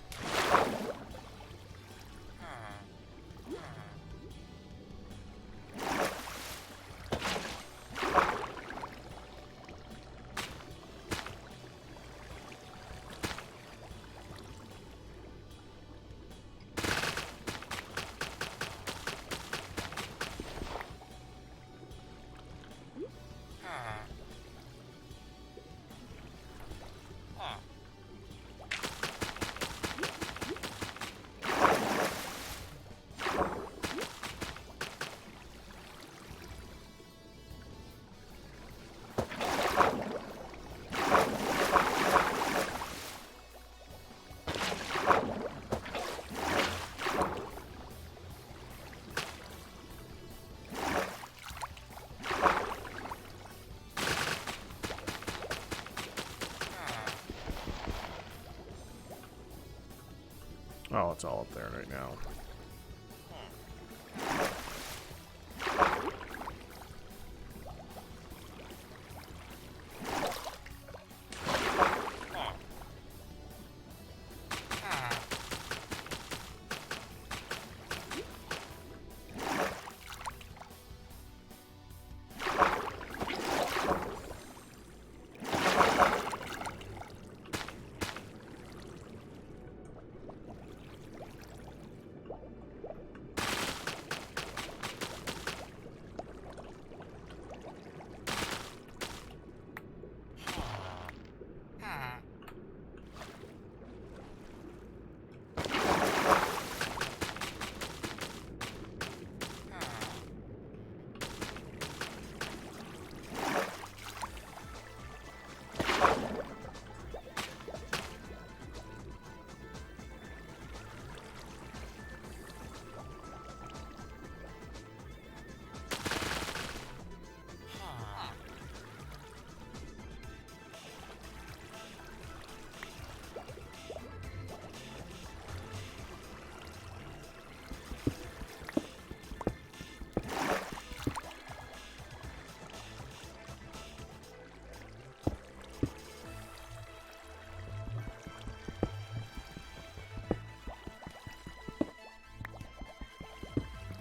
Oh, it's all up there right now.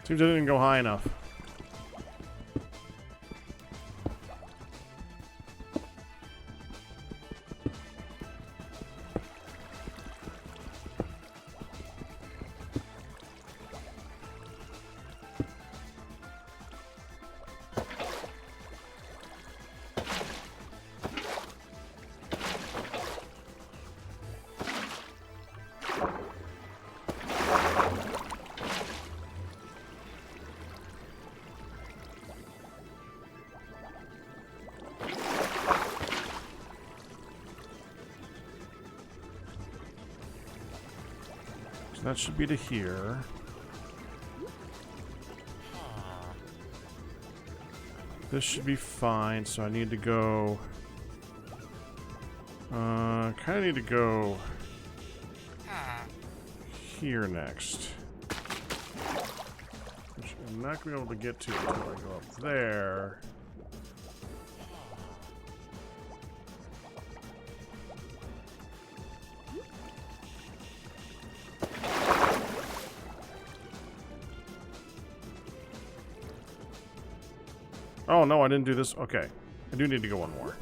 Seems I didn't go high enough. So that should be to here. This should be fine, so I need to go... kind of need to go... here next. Which I'm not going to be able to get to until I go up there. Oh no, I didn't do this. Okay. I do need to go one more.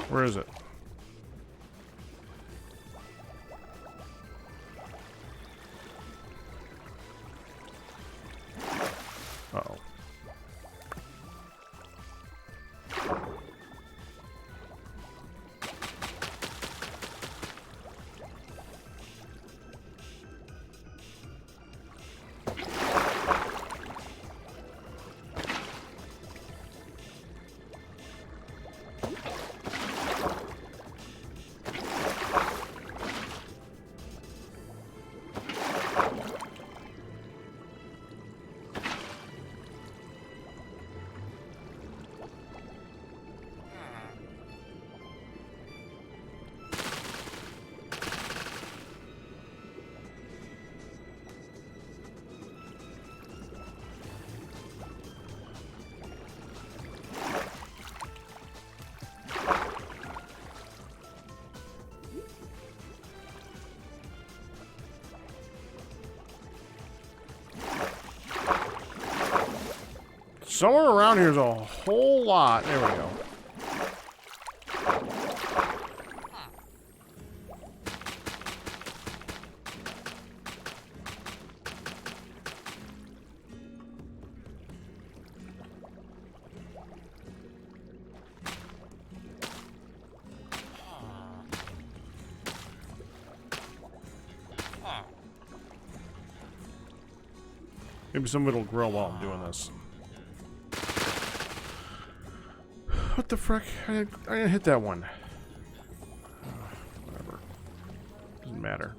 Where is it? Uh-oh. Somewhere around here is a whole lot. There we go. Maybe some of it will grow while I'm doing this. What the frick? I didn't hit that one. Whatever. Doesn't matter.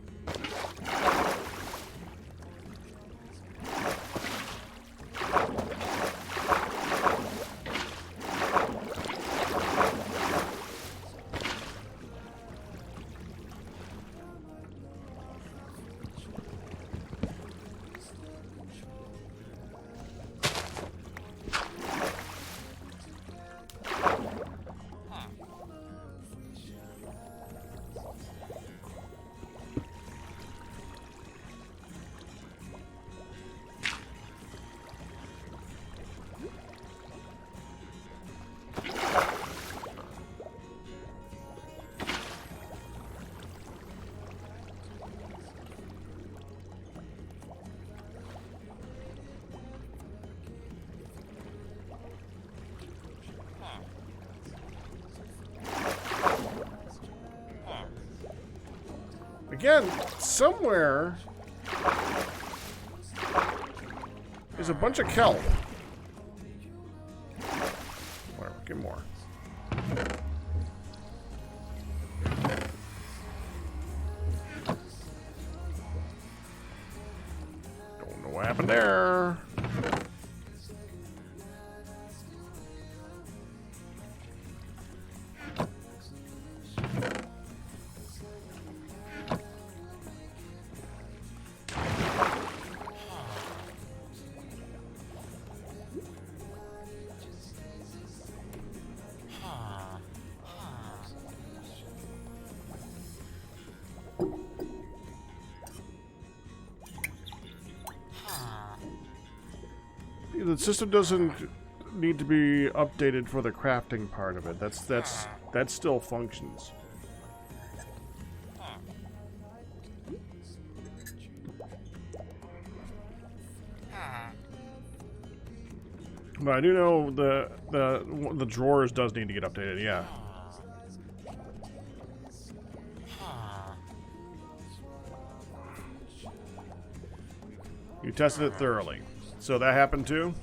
Again, somewhere there's a bunch of kelp. Whatever, get more. Don't know what happened there. The system doesn't need to be updated for the crafting part of it. That still functions. But I do know the drawers does need to get updated, yeah. You tested it thoroughly. So that happened too?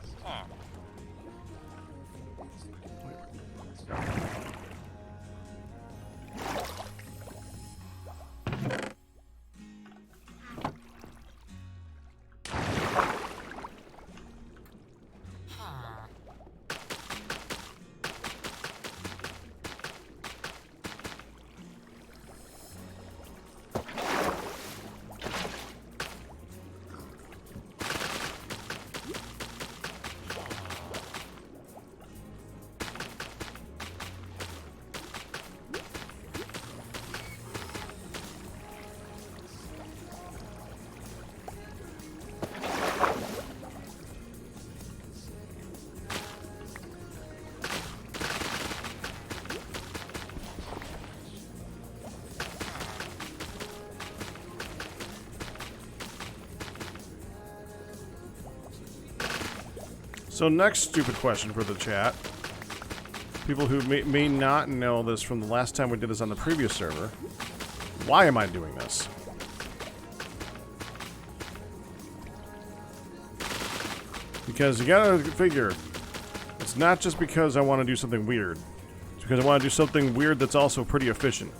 So next stupid question for the chat. People who may not know this from the last time we did this on the previous server. Why am I doing this? Because you gotta figure, it's not just because I want to do something weird. It's because I want to do something weird that's also pretty efficient.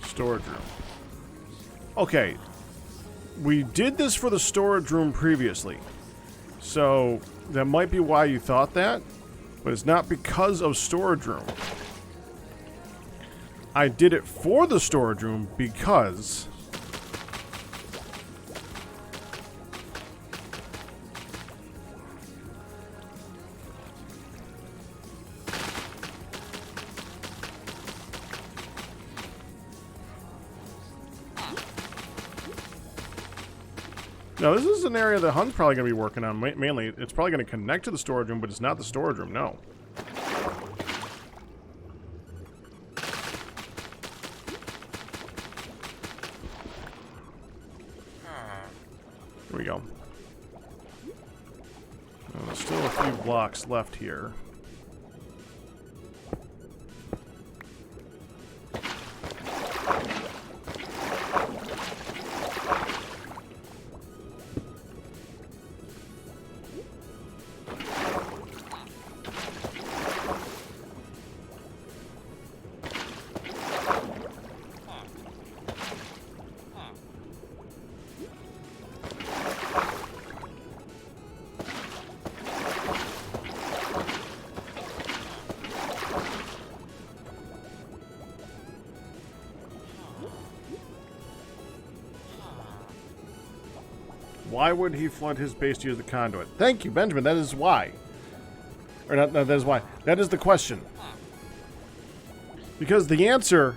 Storage room. Okay, we did this for the storage room previously, so that might be why you thought that, but it's not because of storage room. I did it for the storage room because no, this is an area that Hunt's probably going to be working on. Mainly, it's probably going to connect to the storage room, but it's not the storage room, no. Here we go. There's still a few blocks left here. Why would he flood his base to use the conduit? Thank you, Benjamin. That is why. Or not, that is why. That is the question. Because the answer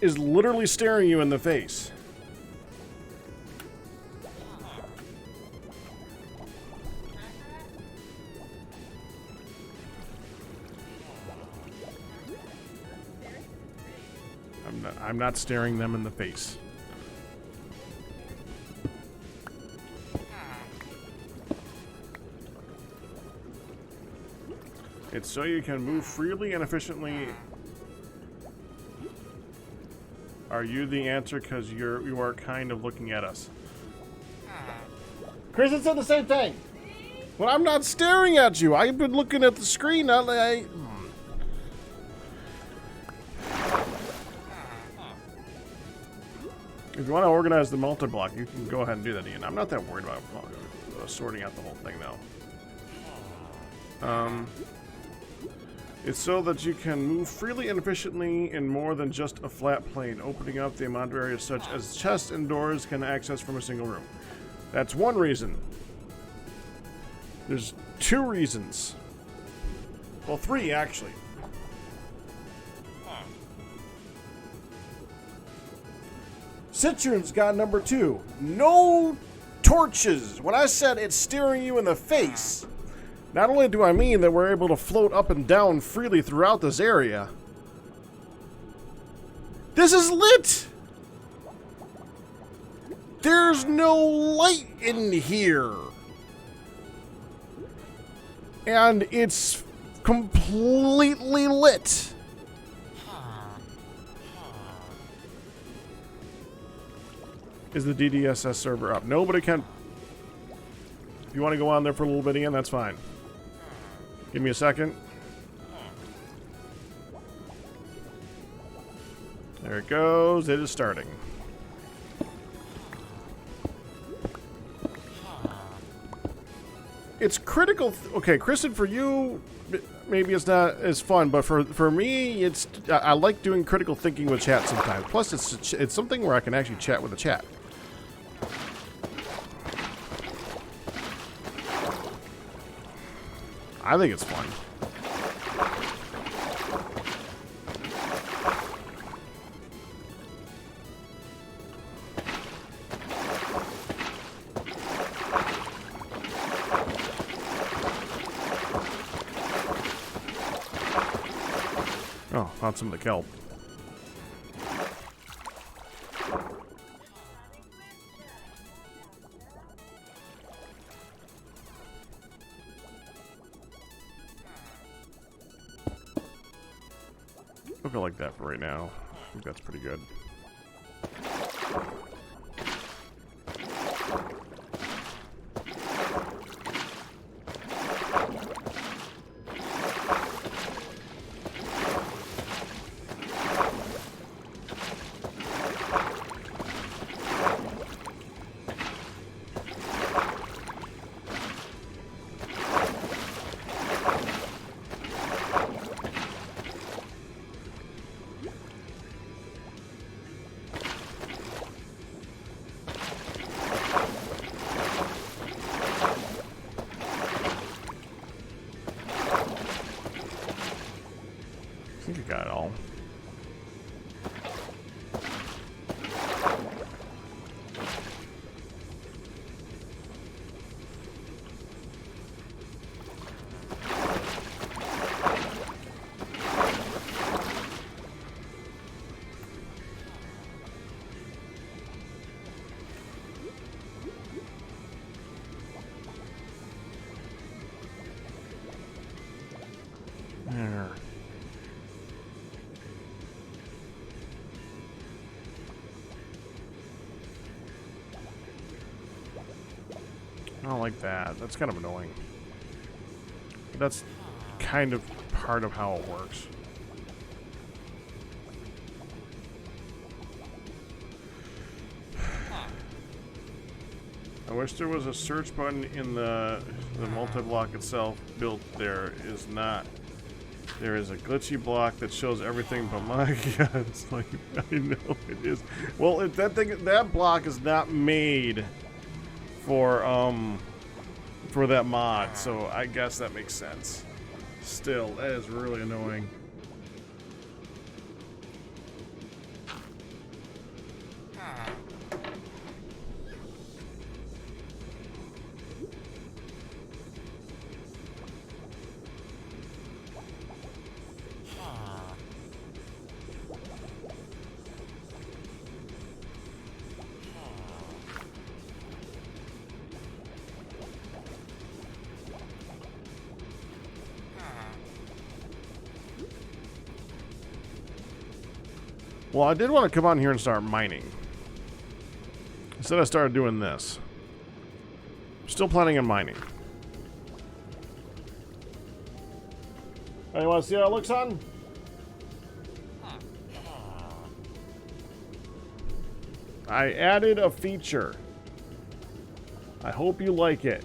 is literally staring you in the face. I'm not staring them in the face. It's so you can move freely and efficiently. Are you the answer? Because you are kind of looking at us. Chris said the same thing. Well, I'm not staring at you. I've been looking at the screen. If you want to organize the multi-block, you can go ahead and do that, Ian. I'm not that worried about sorting out the whole thing, though. It's so that you can move freely and efficiently in more than just a flat plane, opening up the amount of areas such as chests and doors can access from a single room. That's one reason. There's two reasons. Well, three, actually. Citron's got number 2. No torches. When I said it's staring you in the face, not only do I mean that we're able to float up and down freely throughout this area. This is lit! There's no light in here. And it's completely lit. Is the DDSS server up? Nobody can. If you want to go on there for a little bit again, that's fine. Give me a second. There it goes. It is starting. It's critical. Okay, Kristen, for you, maybe it's not as fun, but for me, it's. I like doing critical thinking with chat sometimes. Plus, it's something where I can actually chat with the chat. I think it's fun. Oh, found some of the kelp. I'll go like that for right now. I think that's pretty good. I think I got it all. There. I don't like that. That's kind of annoying. But that's kind of part of how it works. I wish there was a search button in the multi-block itself. Built there is not. There is a glitchy block that shows everything, but my God, it's like, I know it is. Well, if that block is not made for that mod, so I guess that makes sense. Still, that is really annoying. Well, I did want to come on here and start mining. Instead, I started doing this. Still planning on mining. Hey, you want to see how it looks, son? I added a feature. I hope you like it.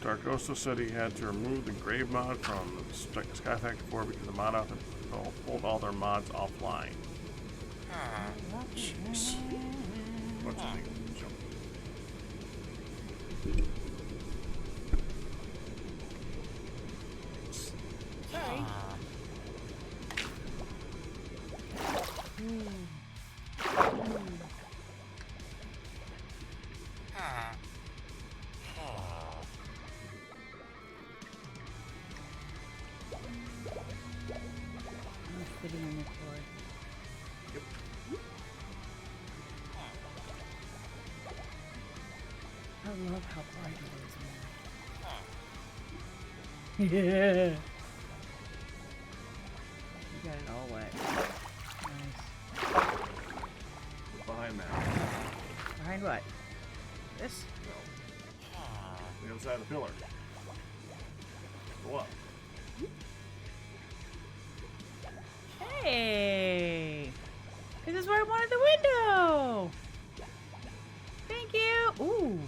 Darkoso said he had to remove the grave mod from Sky Factor 4 because the mod author Oh, hold all their mods offline. Jeez. What's the thing? Jump. Sorry. I'm sitting on the floor. I love how bright it is, man. Yeah. You got it all wet. Nice. Behind that. Behind what? This? No. The other side of the pillar. Go up. Hey! This is where I wanted the window! Thank you! Ooh!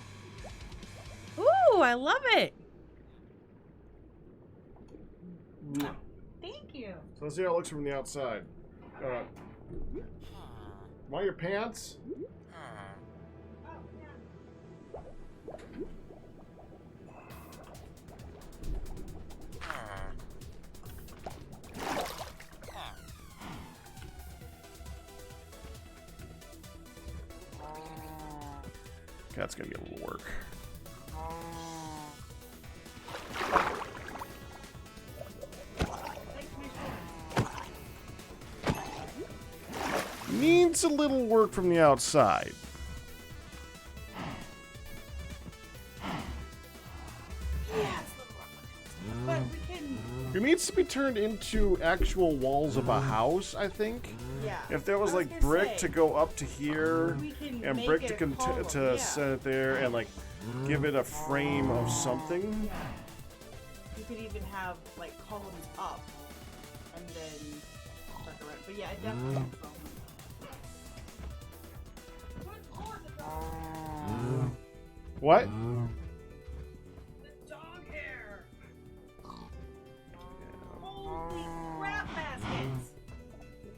Ooh, I love it! Thank you! So let's see how it looks from the outside. Want your pants? That's gonna be a little work. Needs a little work from the outside. But we can... It needs to be turned into actual walls of a house, I think. Yeah. If there was I like gonna brick say, to go up to here, we can and make brick it to a column, to yeah. set there, and like give it a frame of something. Yeah. You could even have like columns up and then stuck around. But yeah, it definitely has columns. What? The dog hair! Holy crap baskets!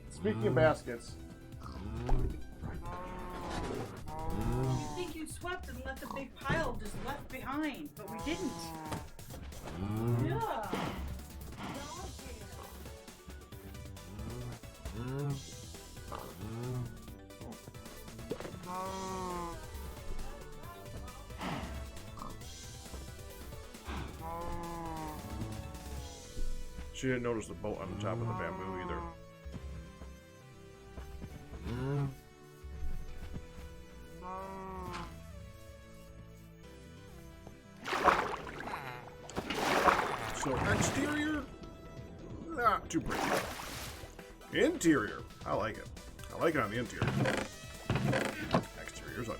Speaking of baskets, You think you swept and left a big pile just left behind, but we didn't. Yeah. Dog she didn't notice the boat on the top of the bamboo either. So exterior, not too pretty. Interior, I like it. I like it on the interior. Exterior's ugly.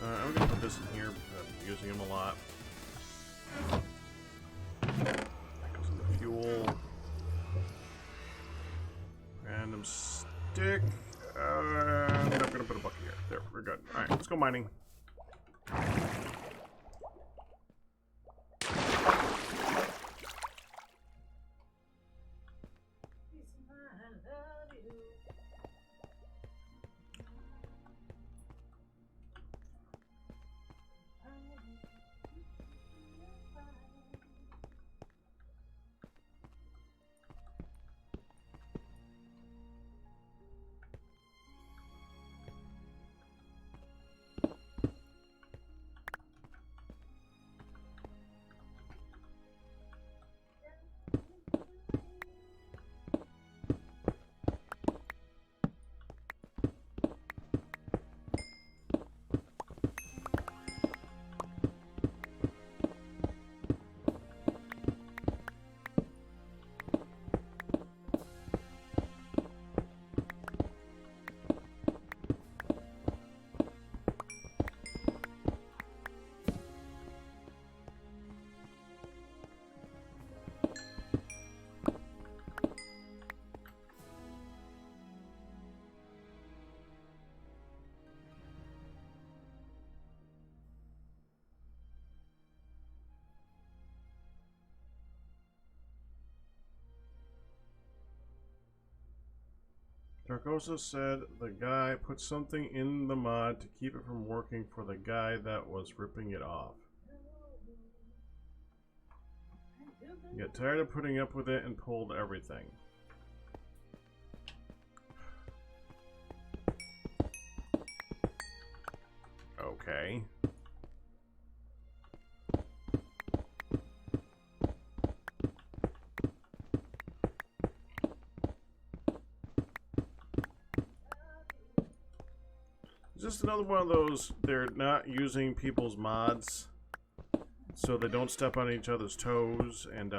I'm gonna put this in here because I'm using them a lot. That goes in the fuel. Random stick. And I'm gonna put a bucket here. There, we're good. Alright, let's go mining. Darkosa said the guy put something in the mod to keep it from working for the guy that was ripping it off. He got tired of putting up with it and pulled everything. Okay. Is this another one of those, they're not using people's mods so they don't step on each other's toes and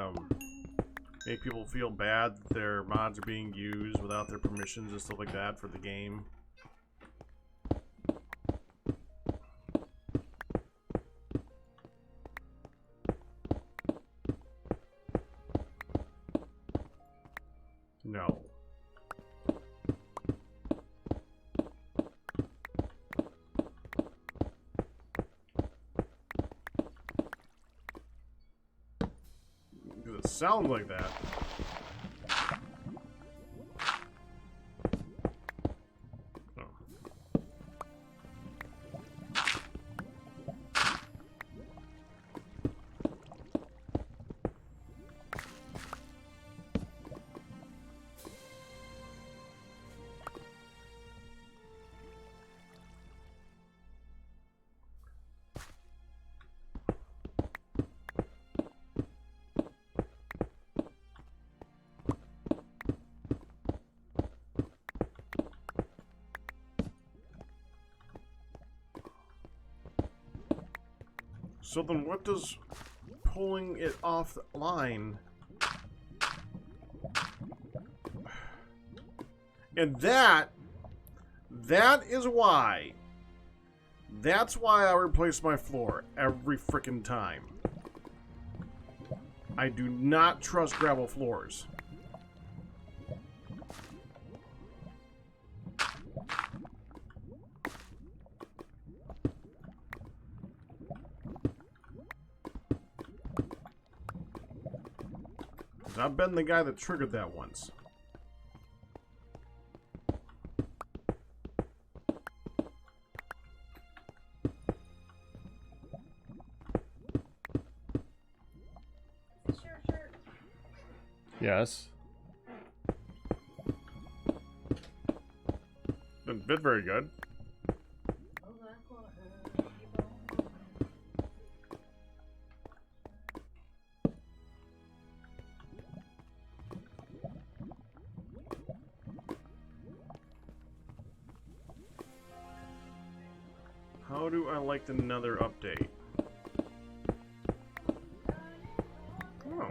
make people feel bad that their mods are being used without their permissions and stuff like that for the game? No. It sounds like that. Oh. So then what does pulling it off the line? And that is why. That's why I replace my floor every frickin' time. I do not trust gravel floors. I've been the guy that triggered that once. Shirt. Yes. Didn't fit very good. How do I like another update? Oh.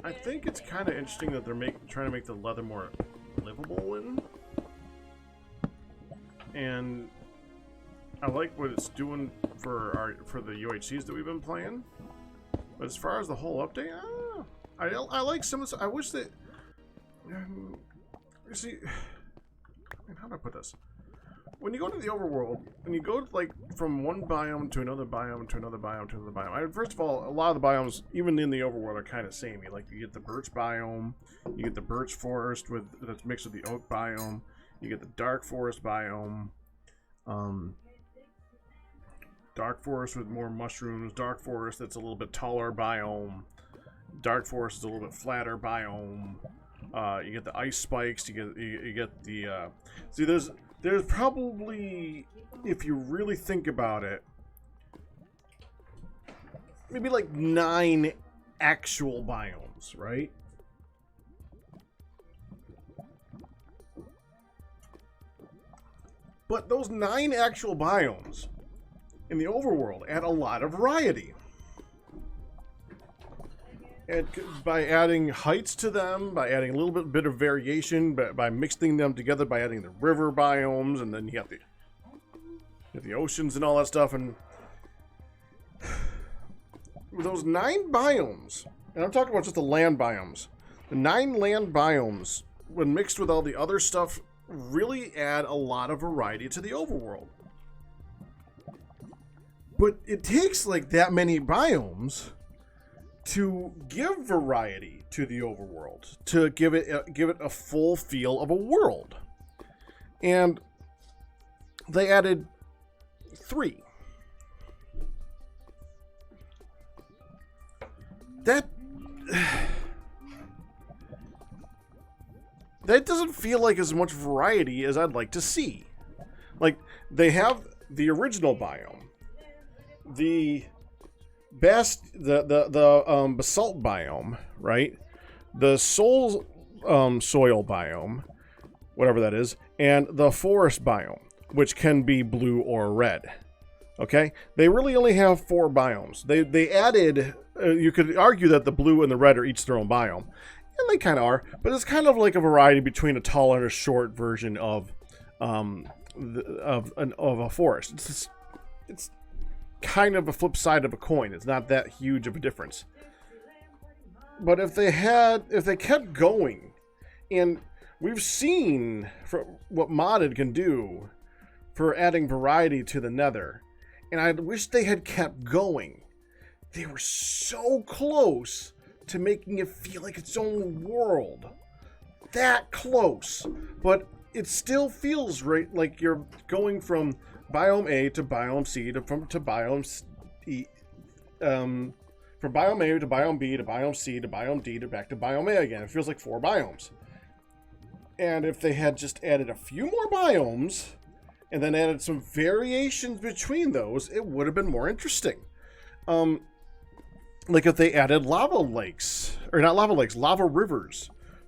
I think it's kind of interesting that they're trying to make the leather more livable in. And I like what it's doing for the UHCs that we've been playing. But as far as the whole update, I like some of this. I wish that you see. How do I put this? When you go to the overworld, and you go like from one biome to another biome to another biome to another biome. First of all, a lot of the biomes, even in the overworld, are kind of samey. Like you get the birch biome, you get the birch forest that's mixed with the oak biome, you get the dark forest biome, dark forest with more mushrooms, dark forest that's a little bit taller biome, dark forest is a little bit flatter biome. You get the ice spikes. You get the see. There's probably, if you really think about it, maybe like 9 actual biomes, right? But those 9 actual biomes in the overworld add a lot of variety. And by adding heights to them, by adding a little bit of variation, by mixing them together, by adding the river biomes, and then you got the oceans and all that stuff, and with those 9 biomes, and I'm talking about just the land biomes, the 9 land biomes, when mixed with all the other stuff, really add a lot of variety to the overworld. But it takes like that many biomes to give variety to the overworld, to give it a full feel of a world. And they added 3. That doesn't feel like as much variety as I'd like to see. Like, they have the original biome, the basalt biome, right? The soil biome, whatever that is, and the forest biome, which can be blue or red. Okay? They really only have 4 biomes. They added, you could argue that the blue and the red are each their own biome. And they kind of are, but it's kind of like a variety between a tall and a short version of a forest. It's kind of a flip side of a coin. It's not that huge of a difference. But if they kept going, and we've seen what modded can do for adding variety to the Nether, and I wish they had kept going. They were so close to making it feel like its own world. That close. But it still feels right, like you're going from biome A to biome C to biome E, from biome A to biome B to biome C to biome D to back to biome A again. It feels like 4 biomes. And if they had just added a few more biomes and then added some variations between those, it would have been more interesting. Like if they added lava rivers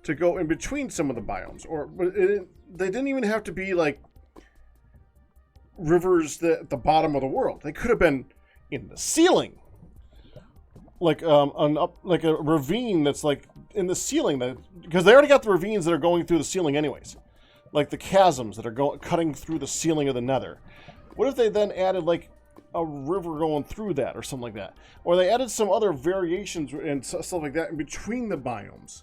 to go in between some of the biomes, they didn't even have to be like rivers at the bottom of the world. They could have been in the ceiling, like like a ravine that's like in the ceiling, because they already got the ravines that are going through the ceiling anyways, like the chasms that are cutting through the ceiling of the Nether. What if they then added like a river going through that or something like that, or they added some other variations and stuff like that in between the biomes,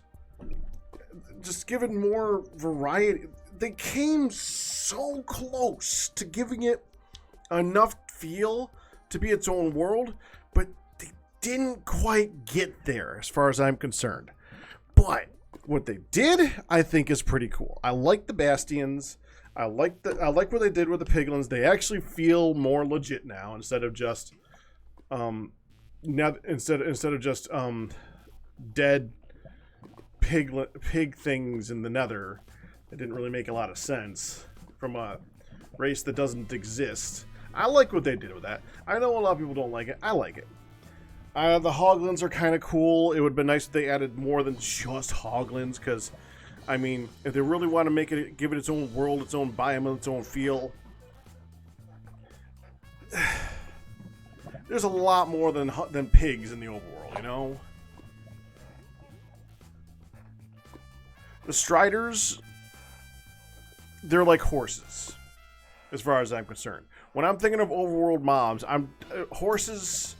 just giving more variety. They came so close to giving it enough feel to be its own world, but they didn't quite get there as far as I'm concerned. But what they did, I think, is pretty cool. I like the bastions. I like what they did with the piglins. They actually feel more legit now instead of just dead pig things in the Nether. It didn't really make a lot of sense from a race that doesn't exist. I like what they did with that. I know a lot of people don't like it. I like it. The hoglins are kind of cool. It would have been nice if they added more than just hoglins, because I mean, if they really want to give it its own world, its own biome, its own feel, there's a lot more than pigs in the overworld, you know? The Striders, they're like horses, as far as I'm concerned. When I'm thinking of overworld mobs, horses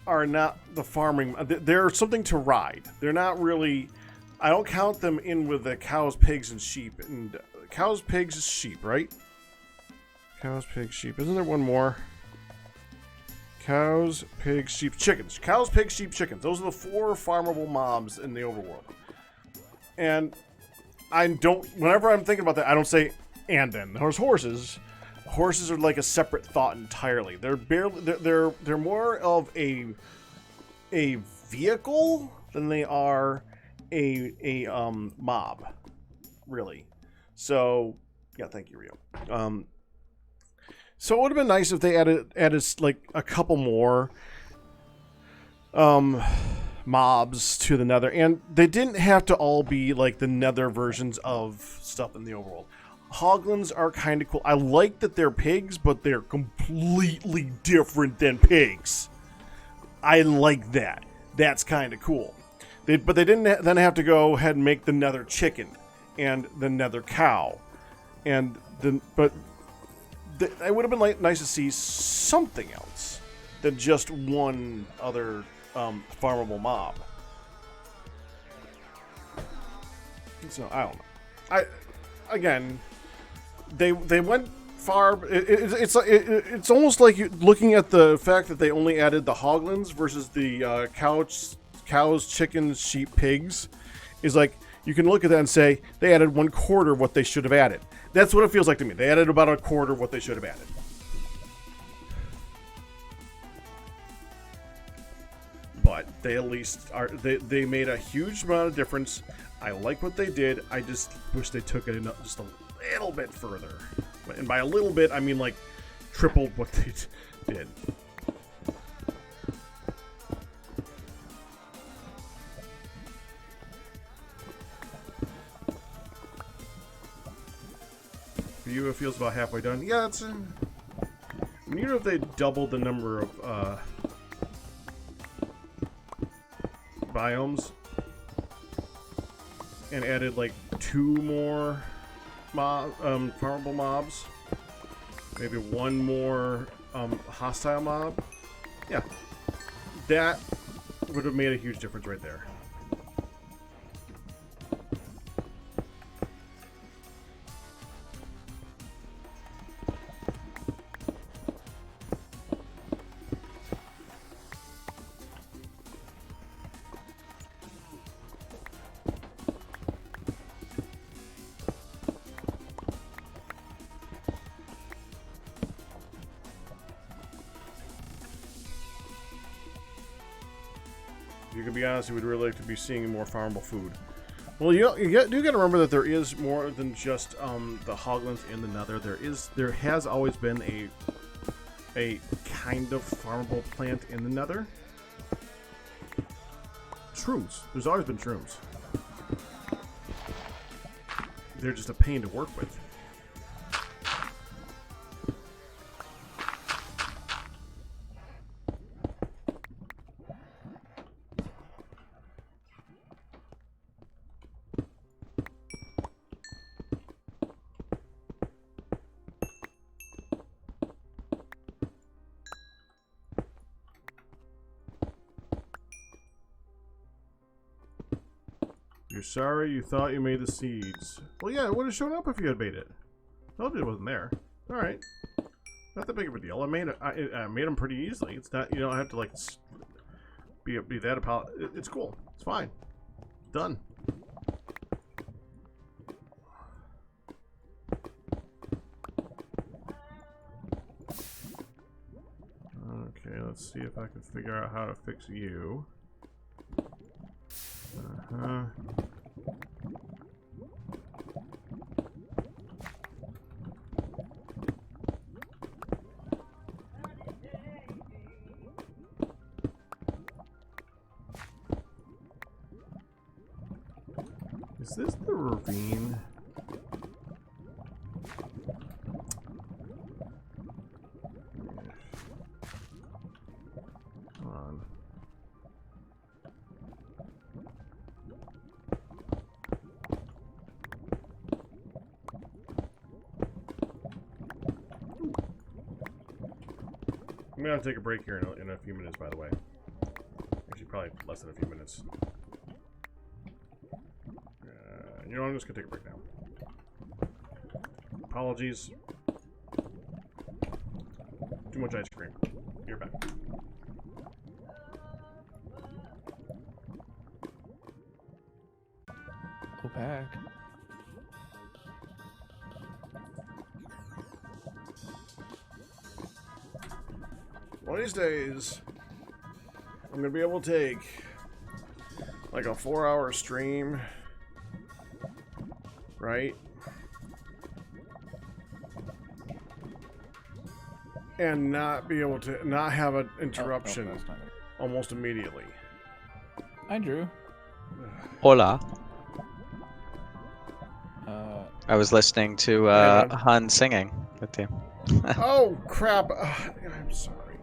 are not the farming. They're something to ride. They're not really. I don't count them in with the cows, pigs, and sheep. And cows, pigs, sheep, right? Cows, pigs, sheep. Isn't there one more? Cows, pigs, sheep, chickens. Cows, pigs, sheep, chickens. Those are the 4 farmable mobs in the overworld. And whenever I'm thinking about that, I don't say, and then there's horses. Horses are like a separate thought entirely. They're more of a vehicle than they are a mob, really. So yeah, thank you, Rio. So it would have been nice if they added like a couple more mobs to the Nether, and they didn't have to all be like the Nether versions of stuff in the overworld. Hoglins are kind of cool. I like that they're pigs, but they're completely different than pigs. I like that. That's kind of cool. But they didn't then have to go ahead and make the Nether chicken and the Nether cow, it would have been nice to see something else than just one other farmable mob. So I don't know. Again, they went far. It's almost like you looking at the fact that they only added the hoglins versus the cows, chickens, sheep, pigs, is like you can look at that and say they added 1/4 of what they should have added. That's what it feels like to me. They added about 1/4 of what they should have added. But they at least are. They made a huge amount of difference. I like what they did. I just wish they took it just a little bit further. And by a little bit, I mean like tripled what they did. For you, it feels about halfway done. Yeah, it's. Even if they doubled the number of biomes and added like 2 more farmable mobs, maybe 1 more hostile mob, yeah, that would have made a huge difference right there. You can be honest, you would really like to be seeing more farmable food. Well, do got to remember that there is more than just the hoglins in the Nether. There has always been a kind of farmable plant in the Nether. Shrooms. There's always been shrooms. They're just a pain to work with. You're sorry you thought you made the seeds. Well, yeah, it would have shown up if you had made it. Told you it wasn't there. Alright. Not that big of a deal. I made them pretty easily. It's not, you don't have to, like, be that about. It's cool. It's fine. Done. Okay, let's see if I can figure out how to fix you. Uh-huh. Is this the ravine? Come on. I'm gonna have to take a break here in a few minutes, by the way. Actually, probably less than a few minutes. You know, I'm just gonna take a break now. Apologies. Too much ice cream. You're back. Go back. One of these days, I'm gonna be able to take like a 4-hour stream, right? And not be able to not have an interruption almost immediately. Hi, Drew. Hola. I was listening to Han singing with you. Oh crap! I'm sorry.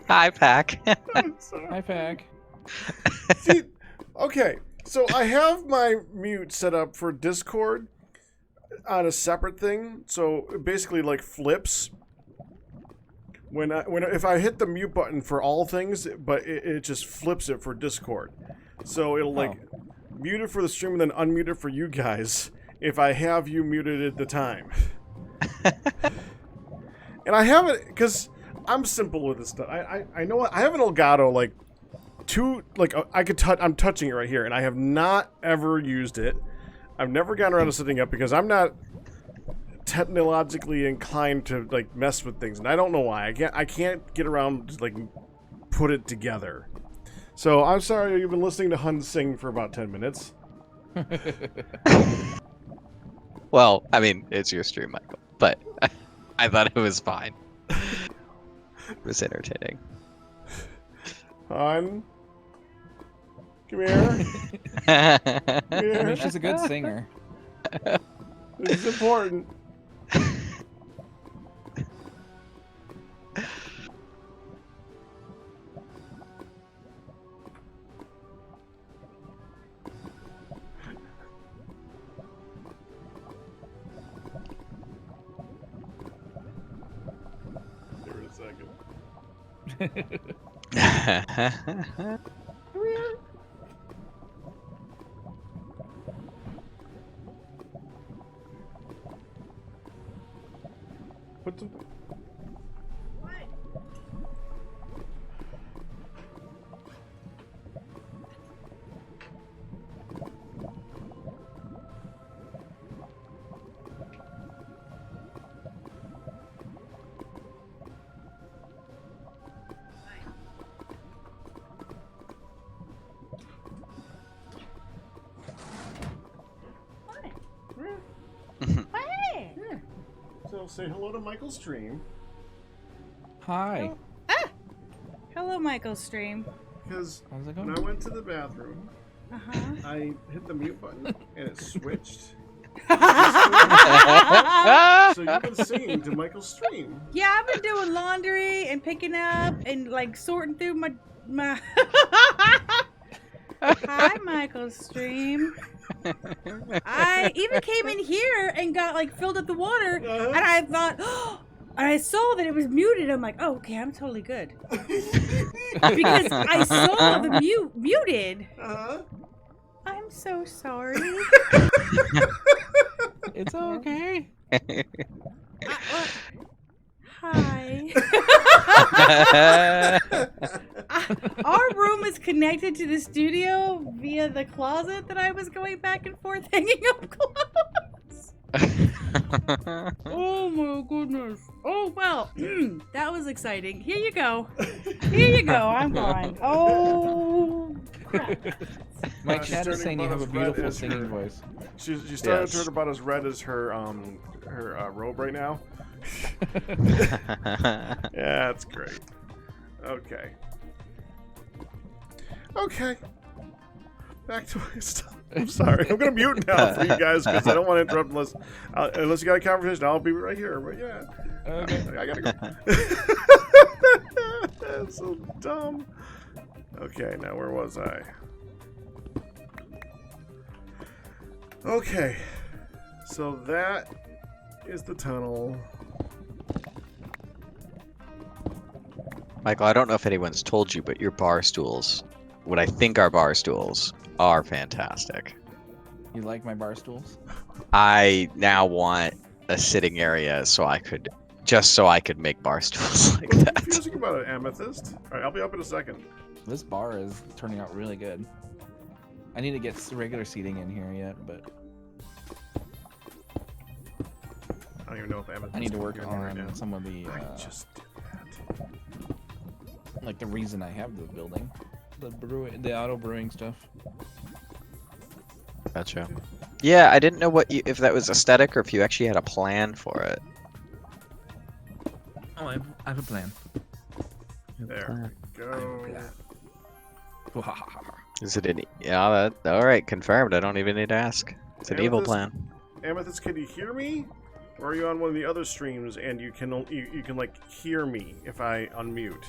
Hi, Pack. I'm sorry. Hi, Pack. See, okay, so I have my mute set up for Discord on a separate thing, so it basically like flips if I hit the mute button for all things, but it just flips it for Discord. So it'll like mute it for the stream and then unmute it for you guys if I have you muted at the time. And I have it because I'm simple with this stuff. I know I have an Elgato like two, like, I could touch, I'm touching it right here, and I have not ever used it. I've never gotten around to setting up because I'm not technologically inclined to, like, mess with things, and I don't know why. I can't get around to, like, put it together. So, I'm sorry you've been listening to Hun sing for about 10 minutes. Well, I mean, it's your stream, Michael, but I thought it was fine. It was entertaining. Hun? Come here. Come I here. mean, she's a good singer. This is important. Give her a second. Put some. Hey! So say hello to Michael's stream. Hi. Hello, Michael Stream. Because How's it when going? I went to the bathroom, I hit the mute button and it switched. So you've been singing to Michael's stream. Yeah, I've been doing laundry and picking up and like sorting through my Hi, Michael Stream. I even came in here and got like filled up the water, and I thought, and I saw that it was muted. I'm like, oh, okay, I'm totally good because I saw the muted. I'm so sorry. It's okay. Hi. Our room is connected to the studio via the closet that I was going back and forth hanging up clothes. Oh my goodness. Oh, well, that was exciting. Here you go. Here you go. I'm gone. Oh, crap. My chat she's is saying you turning have a about as red beautiful as singing her- voice. She's starting Yes. to turn about as red as her robe right now. Yeah, that's great. Okay. Okay. Back to my stuff. I'm sorry. I'm gonna mute now for you guys because I don't want to interrupt unless you got a conversation. I'll be right here. But yeah, Okay. I gotta go. That's so dumb. Okay, now where was I? Okay, so that is the tunnel. Michael, I don't know if anyone's told you, but your bar stools, what I think are bar stools, are fantastic. You like my bar stools? I now want a sitting area so I could make bar stools like What are you that. confusing about an amethyst? All right, I'll be up in a second. This bar is turning out really good. I need to get regular seating in here yet, but I don't even know if amethyst. I need to can work hear me right now. on some of the I just did that. like the reason I have the building, the auto brewing stuff. Gotcha. Yeah, I didn't know if that was aesthetic or if you actually had a plan for it. Oh, I have a plan. There. Go. Is it yeah, all right, confirmed. I don't even need to ask. It's an evil plan. Amethyst, can you hear me? Or are you on one of the other streams and you can like hear me if I unmute?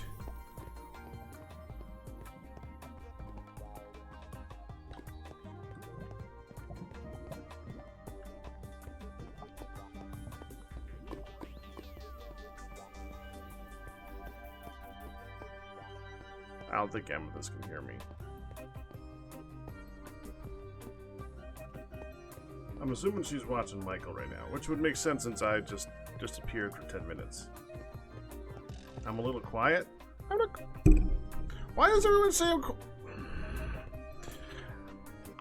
I don't think Amethyst can hear me. I'm assuming she's watching Michael right now, which would make sense since I just appeared for 10 minutes. I'm a little quiet. Why does everyone say I'm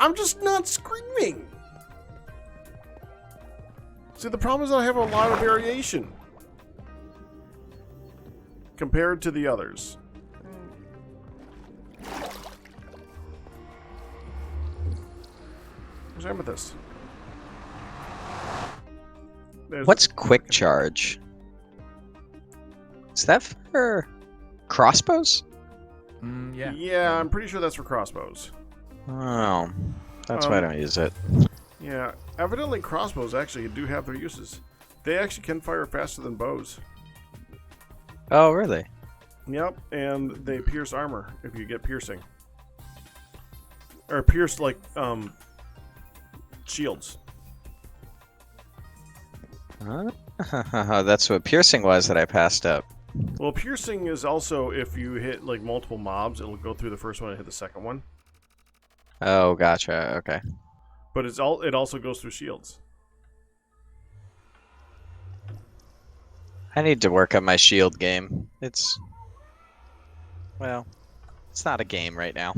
I'm just not screaming. See, the problem is that I have a lot of variation compared to the others. There's Amethyst. What's quick charge? Is that for crossbows? Yeah. Yeah, I'm pretty sure that's for crossbows. Oh, that's why I don't use it. Yeah, evidently crossbows actually do have their uses. They actually can fire faster than bows. Oh, really? Yep, and they pierce armor if you get piercing. Or pierce, like, shields. That's what piercing was that I passed up. Well, piercing is also if you hit, like, multiple mobs, it'll go through the first one and hit the second one. Oh, gotcha. Okay. But it also goes through shields. I need to work on my shield game. Well, it's not a game right now.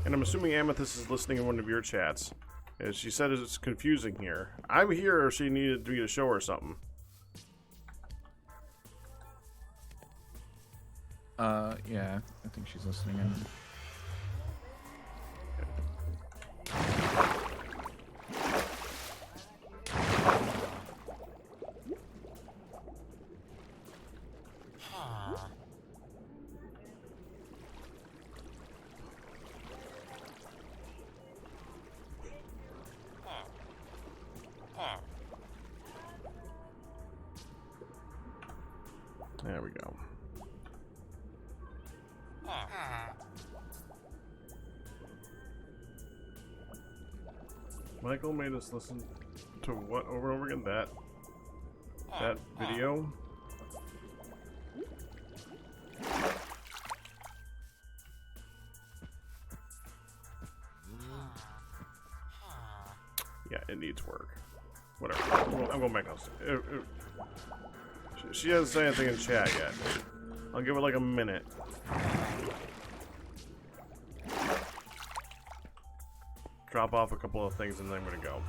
And I'm assuming Amethyst is listening in one of your chats. As she said it's confusing here. I'm here or she needed me to show her something. Yeah, I think she's listening in. There we go. Michael made us listen to what over and over again? That video? Yeah, it needs work. Whatever. I'm going back on. She hasn't said anything in chat yet. I'll give it like a minute. Drop off a couple of things and then I'm gonna go.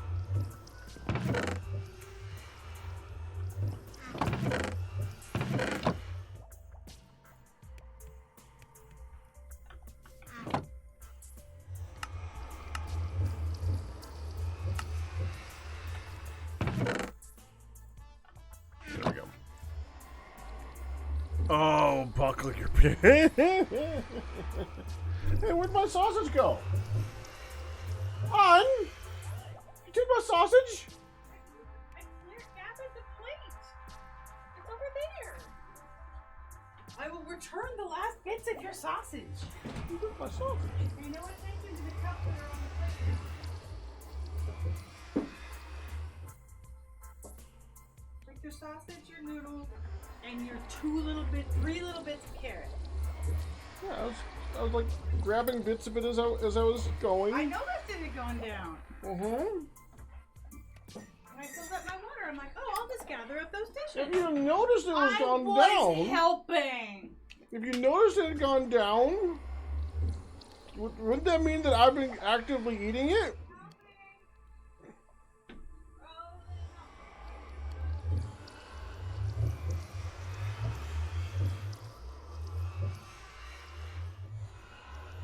There we go. Oh, buckle your pin. Hey, where'd my sausage go? On? You took my sausage? I gathered the plate. It's over there. I will return the last bits of your sausage. You took my sausage. You know what? Take them to the cups that are on the plate. Take your sausage, your noodle, and your three little bits of carrot. Yeah, I was like grabbing bits of it as I was going. I noticed it had gone down. Mm-hmm. And I filled up my water. I'm like, oh, I'll just gather up those dishes. If you noticed it was gone I was down. helping. If you noticed it had gone down, wouldn't that mean that I've been actively eating it?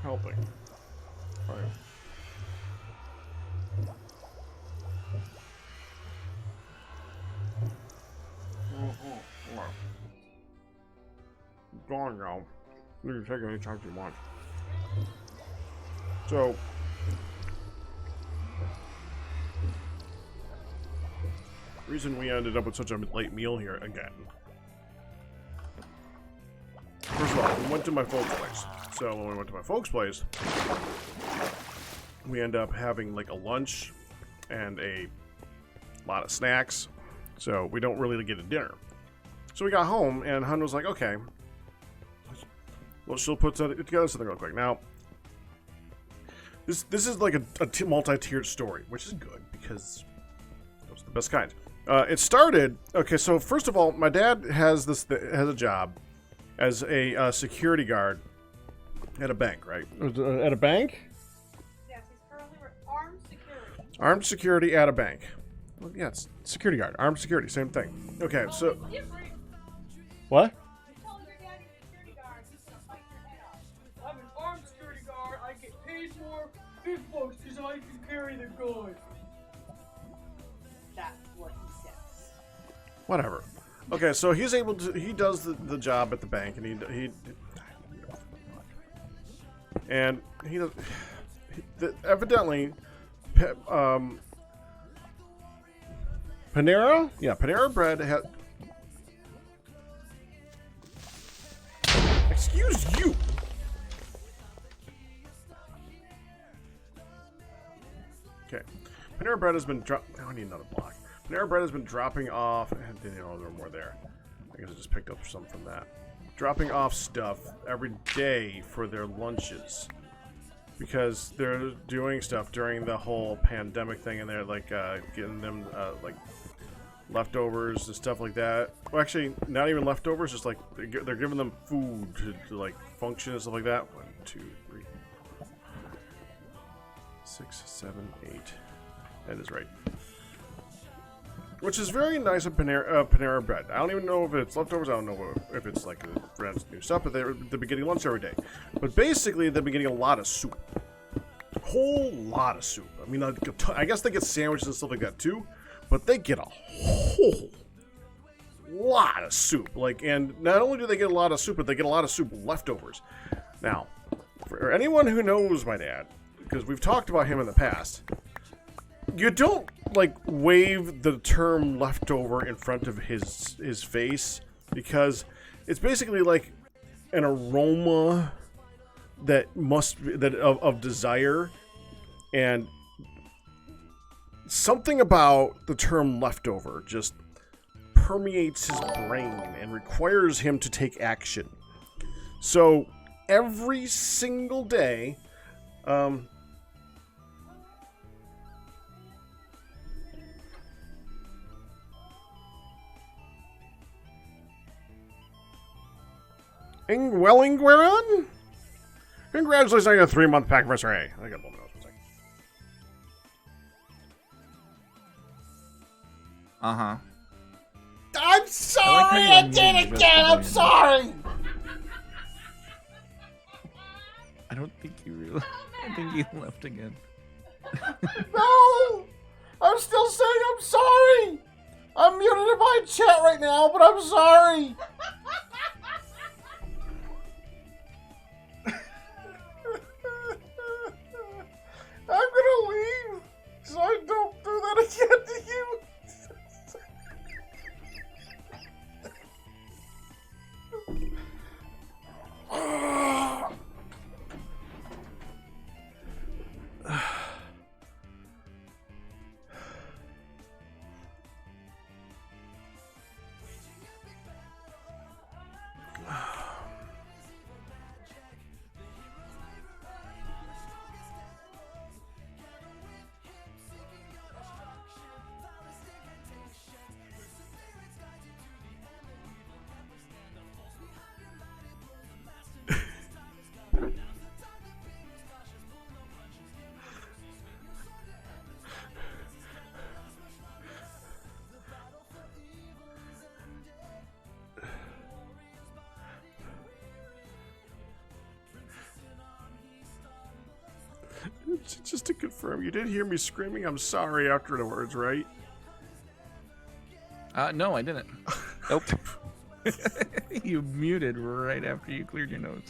Helping. Right. Gone now. You can take any time you want. So, reason we ended up with such a late meal here again. First of all, we went to my folks' place. So when we went to my folks' place, we end up having like a lunch and a lot of snacks. So we don't really get a dinner. So we got home and Hun was like, okay, well, she'll put together something real quick. Now, This is like a multi-tiered story, which is good because those are the best kinds. It started. Okay, so first of all, my dad has a job as a security guard at a bank, right? At a bank? Yes, he's currently armed security. Armed security at a bank. Well, yeah, it's security guard. Armed security, same thing. Okay, so what? I'm an armed security guard. I get paid more big bucks because I can carry the gun. That's what he says. Whatever. Okay, so he does the job at the bank, and he does, evidently, Panera? Yeah, Panera Bread had... Excuse you! Okay. Panera Bread has been I need another block. Panera Bread has been dropping off... I didn't know there were more there. I guess I just picked up some from that. Dropping off stuff every day for their lunches. Because they're doing stuff during the whole pandemic thing, and they're like getting them like leftovers and stuff like that. Well, actually, not even leftovers. Just like they're giving them food to like function and stuff like that. 1, 2, 3, 6, 7, 8. That is right. Which is very nice of Panera Bread. I don't even know if it's leftovers. I don't know if it's like brand new stuff, but they've been getting lunch every day. But basically, they've been getting a lot of soup. A whole lot of soup. I mean, I guess they get sandwiches and stuff like that too, but they get a whole lot of soup. Like, and not only do they get a lot of soup, but they get a lot of soup leftovers. Now, for anyone who knows my dad, because we've talked about him in the past, you don't like wave the term leftover in front of his face, because it's basically like an aroma that must be of desire, and something about the term leftover just permeates his brain and requires him to take action. So every single day, Ingweran? Congratulations on your 3-month pack anniversary. I got one of those. Uh-huh. I'm sorry, I did it again. I'm sorry. I don't think you really. I think you left again. No, I'm still saying I'm sorry. I'm muted in my chat right now, but I'm sorry. I'm gonna leave so I don't do that again to you. Just to confirm, you did hear me screaming "I'm sorry" after the words, right? No, I didn't. Nope. You muted right after you cleared your nose.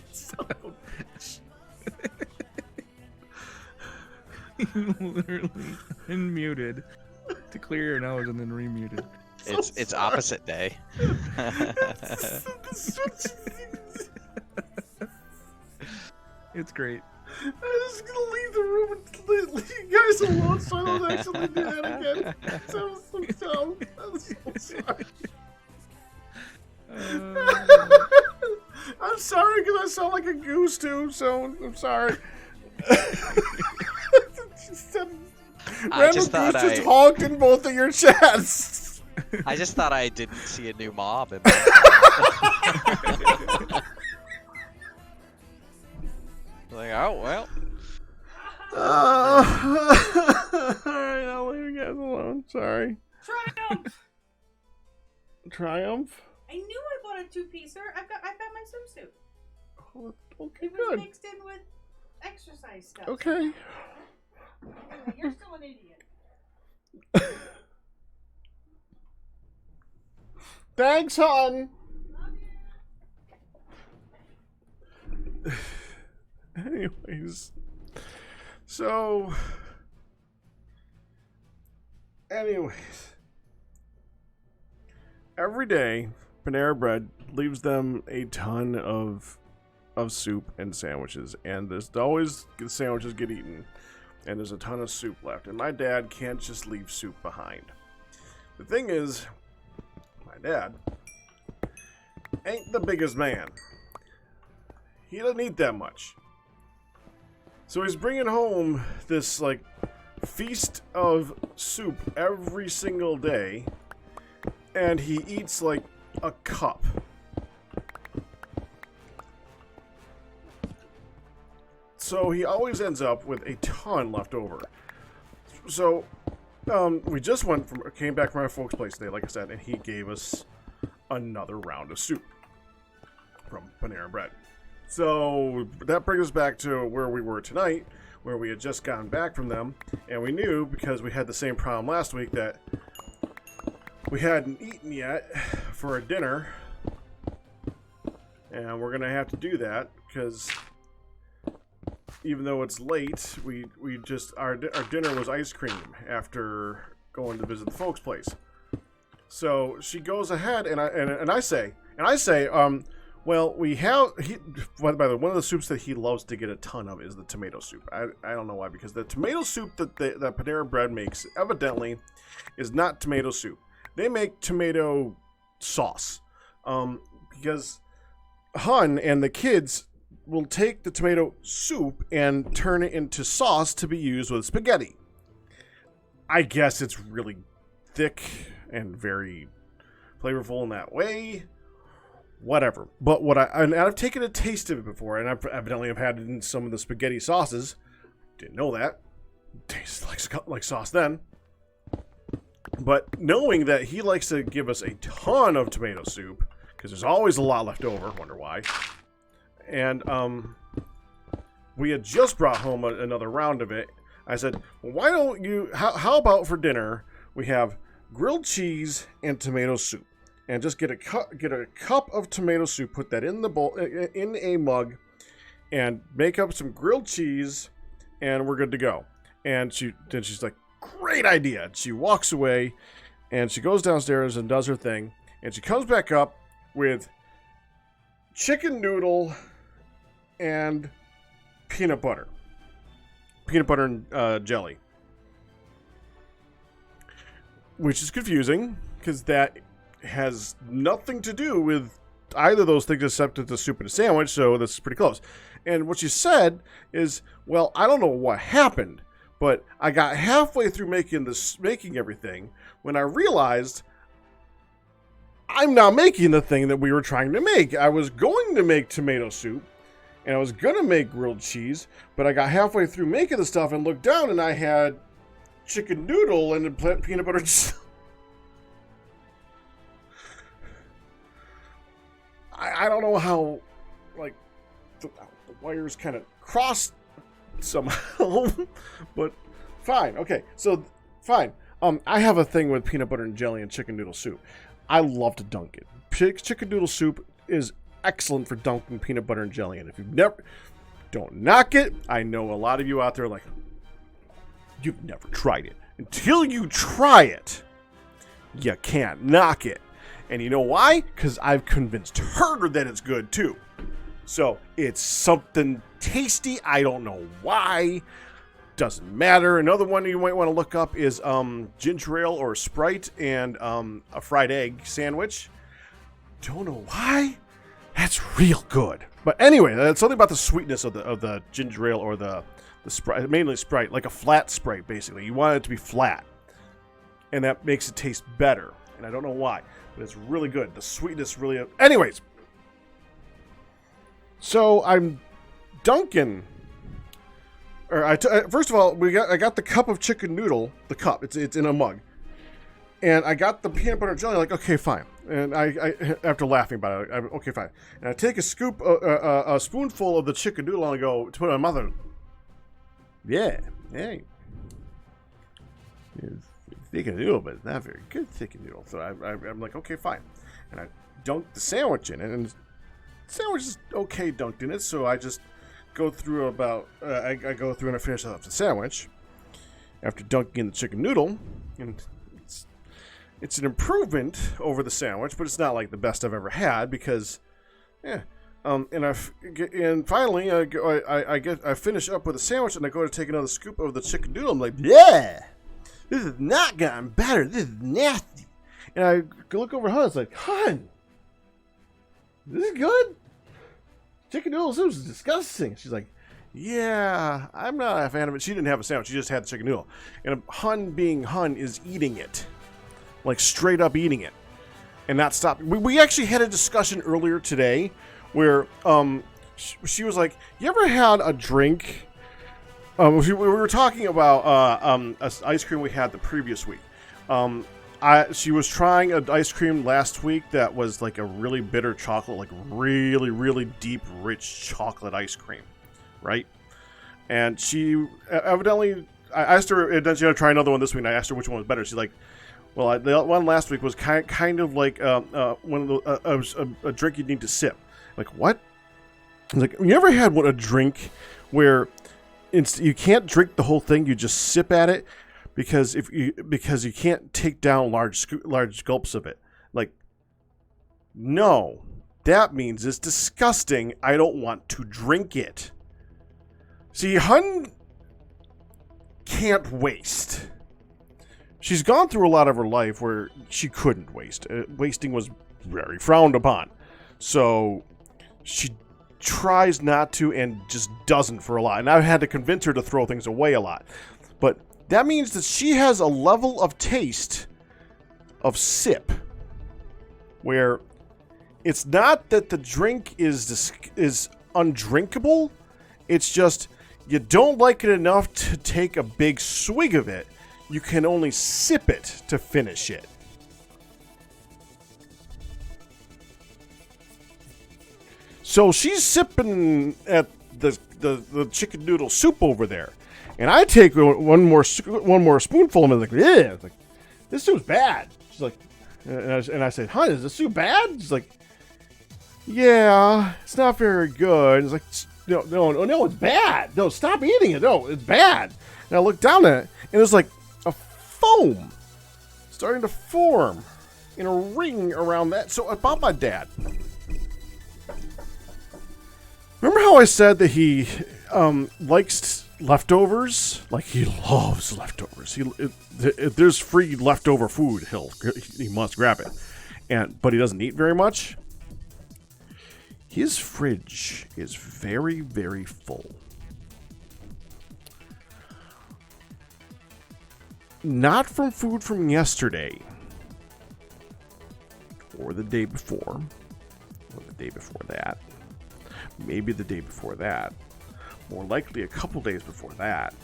You literally unmuted to clear your nose and then remuted. It's opposite day. It's great. I'm just gonna leave the room and leave you guys alone so I don't actually do that again. That was so dumb. I'm so sorry. I'm sorry because I sound like a goose too, so I'm sorry. I just thought just honked in both of your chests. I just thought I didn't see a new mob. In like, oh well. Alright, I'll leave you guys alone. Sorry. Triumph! Triumph? I knew I bought a two-piecer. I found my swimsuit. Oh, okay, It was good. mixed in with exercise stuff. Okay. You're still an idiot. Thanks, hon. Anyways. So. Anyways. Every day, Panera Bread leaves them a ton of soup and sandwiches, and there's always the sandwiches get eaten, and there's a ton of soup left, and my dad can't just leave soup behind. The thing is, my dad ain't the biggest man. He doesn't eat that much. So he's bringing home this, like, feast of soup every single day, and he eats, like, a cup. So he always ends up with a ton left over. So, we just came back from our folks' place today, like I said, and he gave us another round of soup from Panera Bread. So that brings us back to where we were tonight, where we had just gotten back from them, and we knew, because we had the same problem last week, that we hadn't eaten yet for a dinner, and we're gonna have to do that because even though it's late, we just our dinner was ice cream after going to visit the folks' place. So she goes ahead, and I say, well, we have by the way, one of the soups that he loves to get a ton of is the tomato soup. I don't know why, because the tomato soup that Panera Bread makes evidently is not tomato soup. They make tomato sauce, because Hun and the kids will take the tomato soup and turn it into sauce to be used with spaghetti. I guess it's really thick and very flavorful in that way. Whatever. But I've taken a taste of it before, and I've evidently had it in some of the spaghetti sauces. Didn't know that. Tastes like sauce then. But knowing that he likes to give us a ton of tomato soup, because there's always a lot left over, wonder why. And we had just brought home another round of it. I said, well, why don't you, how about for dinner we have grilled cheese and tomato soup, and just get a cup of tomato soup, put that in the bowl, in a mug, and make up some grilled cheese, and we're good to go. And she's like, great idea. And she walks away, and she goes downstairs and does her thing, and she comes back up with chicken noodle and peanut butter and jelly, which is confusing because that has nothing to do with either of those things except it's a soup and a sandwich, so that's pretty close. And what she said is, well, I don't know what happened, but I got halfway through making everything when I realized I'm not making the thing that we were trying to make. I was going to make tomato soup, and I was going to make grilled cheese, but I got halfway through making the stuff and looked down, and I had chicken noodle and peanut butter. I don't know how, like, the wires kind of crossed somehow, but fine. Okay, so fine. I have a thing with peanut butter and jelly and chicken noodle soup. I love to dunk it. Chicken noodle soup is excellent for dunking peanut butter and jelly. And if you've never, don't knock it. I know a lot of you out there are like, you've never tried it. Until you try it, you can't knock it. And you know why? Because I've convinced her that it's good too. So it's something tasty. I don't know why. Doesn't matter. Another one you might want to look up is ginger ale or Sprite and a fried egg sandwich. Don't know why. That's real good. But anyway, that's something about the sweetness of the ginger ale or the The Sprite, mainly Sprite, like a flat Sprite, basically. You want it to be flat. And that makes it taste better. And I don't know why, but it's really good. The sweetness really... Anyways. So, I'm dunking... first of all, I got the cup of chicken noodle. The cup. It's in a mug. And I got the peanut butter jelly, like, okay, fine. And I after laughing about it, okay, fine. And I take a scoop, a spoonful of the chicken noodle, and I go to put it in my mouth. Yeah, hey. It's thick noodle, but it's not very good thick noodle. So I'm like, okay, fine. And I dunked the sandwich in it, and the sandwich is okay dunked in it. So I just go through about, I go through and I finish off the sandwich after dunking in the chicken noodle, and it's an improvement over the sandwich, but it's not like the best I've ever had because, yeah. And finally, I finish up with a sandwich, and I go to take another scoop of the chicken noodle. I'm like, yeah, this has not gotten better. This is nasty. And I look over at Hun. It's like, Hun, this is good. Chicken noodle soup is disgusting. She's like, yeah, I'm not a fan of it. She didn't have a sandwich. She just had the chicken noodle. And Hun, being Hun, is eating it. Like, straight up eating it. And not stopping. We actually had a discussion earlier today where she was like, you ever had a drink? We were talking about ice cream we had the previous week. She was trying an ice cream last week that was like a really bitter chocolate, like really, really deep, rich chocolate ice cream, right? And she evidently, I asked her, and then she had to try another one this week, and I asked her which one was better. She's like, well, the one last week was kind of like one of the a drink you need to sip. Like, what? I was like, you ever had a drink where you can't drink the whole thing, you just sip at it because you can't take down large gulps of it? Like, no, that means it's disgusting. I don't want to drink it. See, Hun can't waste. She's gone through a lot of her life where she couldn't waste. Wasting was very frowned upon. So she tries not to and just doesn't for a lot. And I've had to convince her to throw things away a lot. But that means that she has a level of taste of sip where it's not that the drink is undrinkable. It's just you don't like it enough to take a big swig of it. You can only sip it to finish it. So she's sipping at the chicken noodle soup over there, and I take one more spoonful and I'm like, yeah, like, this soup's bad. She's like, and I said, Hun, is the soup bad? She's like, yeah, it's not very good. It's like, no, it's bad. No, stop eating it. No, it's bad. And I looked down at it, and it's like a foam starting to form in a ring around that. So about my dad. Remember how I said that he likes leftovers? Like, he loves leftovers. If there's free leftover food, he must grab it. But he doesn't eat very much. His fridge is very, very full. Not from food from yesterday, or the day before, or the day before that. Maybe the day before that. More likely a couple days before that.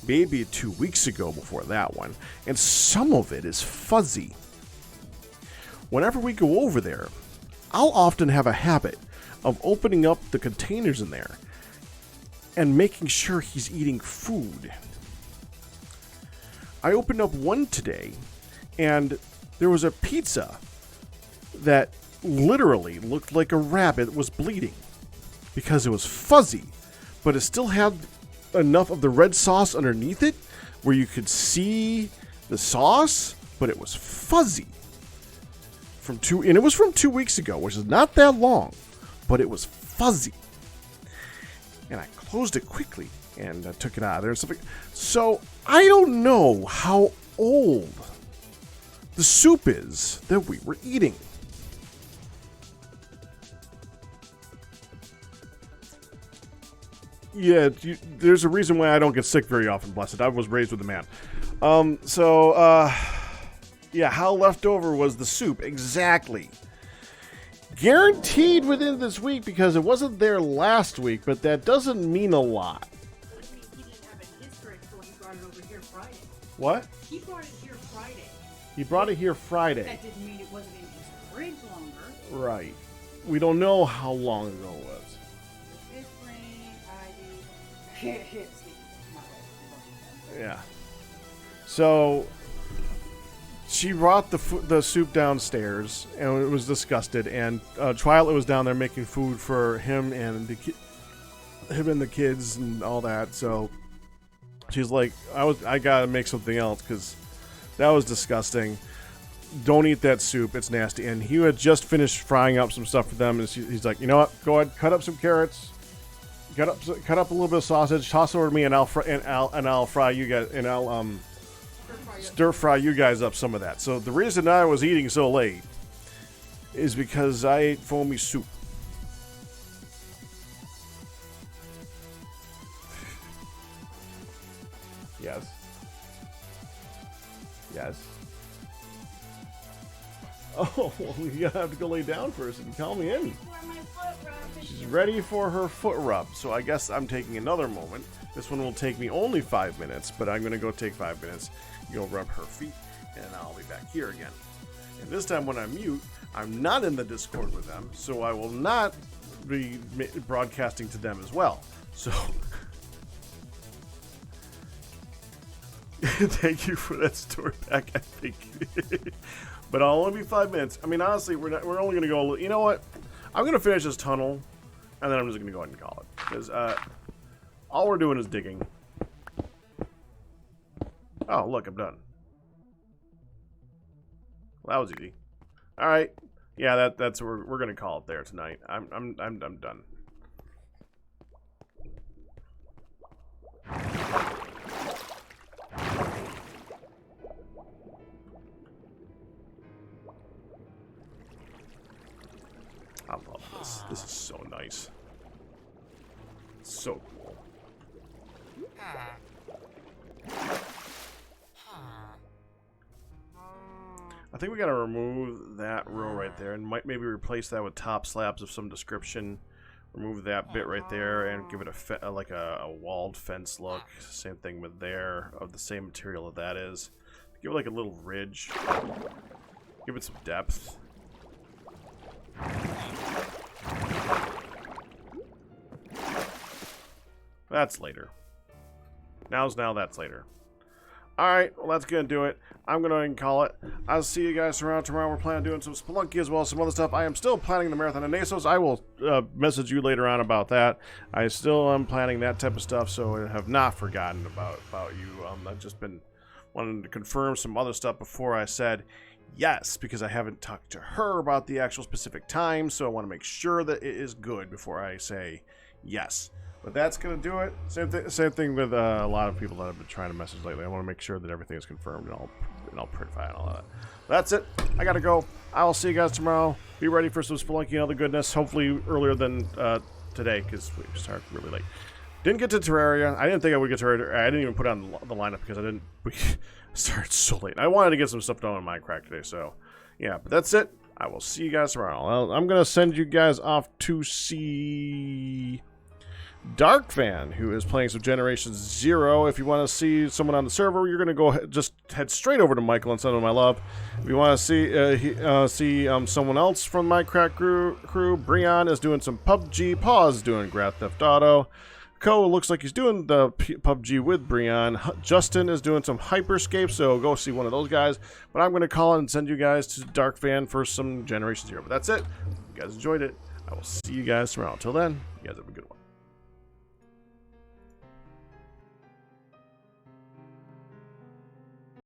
Maybe 2 weeks ago before that one. And some of it is fuzzy. Whenever we go over there, I'll often have a habit of opening up the containers in there and making sure he's eating food. I opened up one today, and there was a pizza that literally looked like a rabbit was bleeding because it was fuzzy, but it still had enough of the red sauce underneath it where you could see the sauce, but it was fuzzy. And it was from 2 weeks ago, which is not that long, but it was fuzzy. And I closed it quickly and I took it out of there and stuff like that. So I don't know how old the soup is that we were eating. Yeah, there's a reason why I don't get sick very often, blessed. I was raised with a man. Yeah, how leftover was the soup? Exactly. Guaranteed within this week because it wasn't there last week, but that doesn't mean a lot. He didn't have it in his fridge, so he brought it over here Friday. What? He brought it here Friday. He brought it here Friday. That didn't mean it wasn't in his fridge longer. Right. We don't know how long ago it was. His brain, Steve. Yeah. So she brought the soup downstairs and it was disgusted. And Twilight was down there making food for him and the kids and all that. So she's like, I gotta make something else because that was disgusting. Don't eat that soup. It's nasty. And he had just finished frying up some stuff for them. And he's like, you know what? Go ahead, cut up some carrots. Cut up a little bit of sausage. Toss it over to me, and I'll fry you guys, and I'll stir fry you guys up some of that. So the reason I was eating so late is because I ate foamy soup. Yes. Yes. Oh, well, you have to go lay down first and call me in. She's ready for her foot rub, so I guess I'm taking another moment. This one will take me only 5 minutes, but I'm going to go take 5 minutes, go rub her feet, and I'll be back here again. And this time when I'm mute, I'm not in the Discord with them, so I will not be broadcasting to them as well. So, thank you for that story back, I think. But I'll only be 5 minutes. I mean, honestly, we're only going to go. You know what? I'm going to finish this tunnel, and then I'm just going to go ahead and call it. Because all we're doing is digging. Oh, look, I'm done. Well, that was easy. All right. Yeah, that's we're going to call it there tonight. I'm done. I love this. This is so nice. So cool. I think we gotta remove that row right there and might maybe replace that with top slabs of some description. Remove that bit right there and give it like a walled fence look. Same thing with there, of the same material that is. Give it like a little ridge. Give it some depth. That's later. That's later. Alright, well that's gonna do it. I'm gonna call it. I'll see you guys around tomorrow. We're planning on doing some Spelunky as well as some other stuff. I am still planning the Marathon of Nasos. I will message you later on about that. I still am planning that type of stuff, so I have not forgotten about you. I've just been wanting to confirm some other stuff before I said yes, because I haven't talked to her about the actual specific time, so I want to make sure that it is good before I say yes. But that's going to do it. Same thing with a lot of people that have been trying to message lately. I want to make sure that everything is confirmed and I'll printify and all that. That's it. I got to go. I will see you guys tomorrow. Be ready for some Spelunky and other goodness. Hopefully earlier than today, because we started really late. Didn't get to Terraria. I didn't think I would get to Terraria. I didn't even put on the lineup because we started so late. I wanted to get some stuff done on Mindcrack today, so yeah. But that's it. I will see you guys tomorrow. I'm going to send you guys off to see Dark Fan, who is playing some Generation Zero. If you want to see someone on the server, you're going to just head straight over to Michael and send him my love. If you want to see someone else from my crack crew, Breon is doing some PUBG. Paws is doing Grand Theft Auto. Ko looks like he's doing the PUBG with Breon. Justin is doing some Hyperscape, so go see one of those guys. But I'm going to call and send you guys to Dark Fan for some Generation Zero. But that's it. If you guys enjoyed it, I will see you guys tomorrow. Until then, you guys have a good one.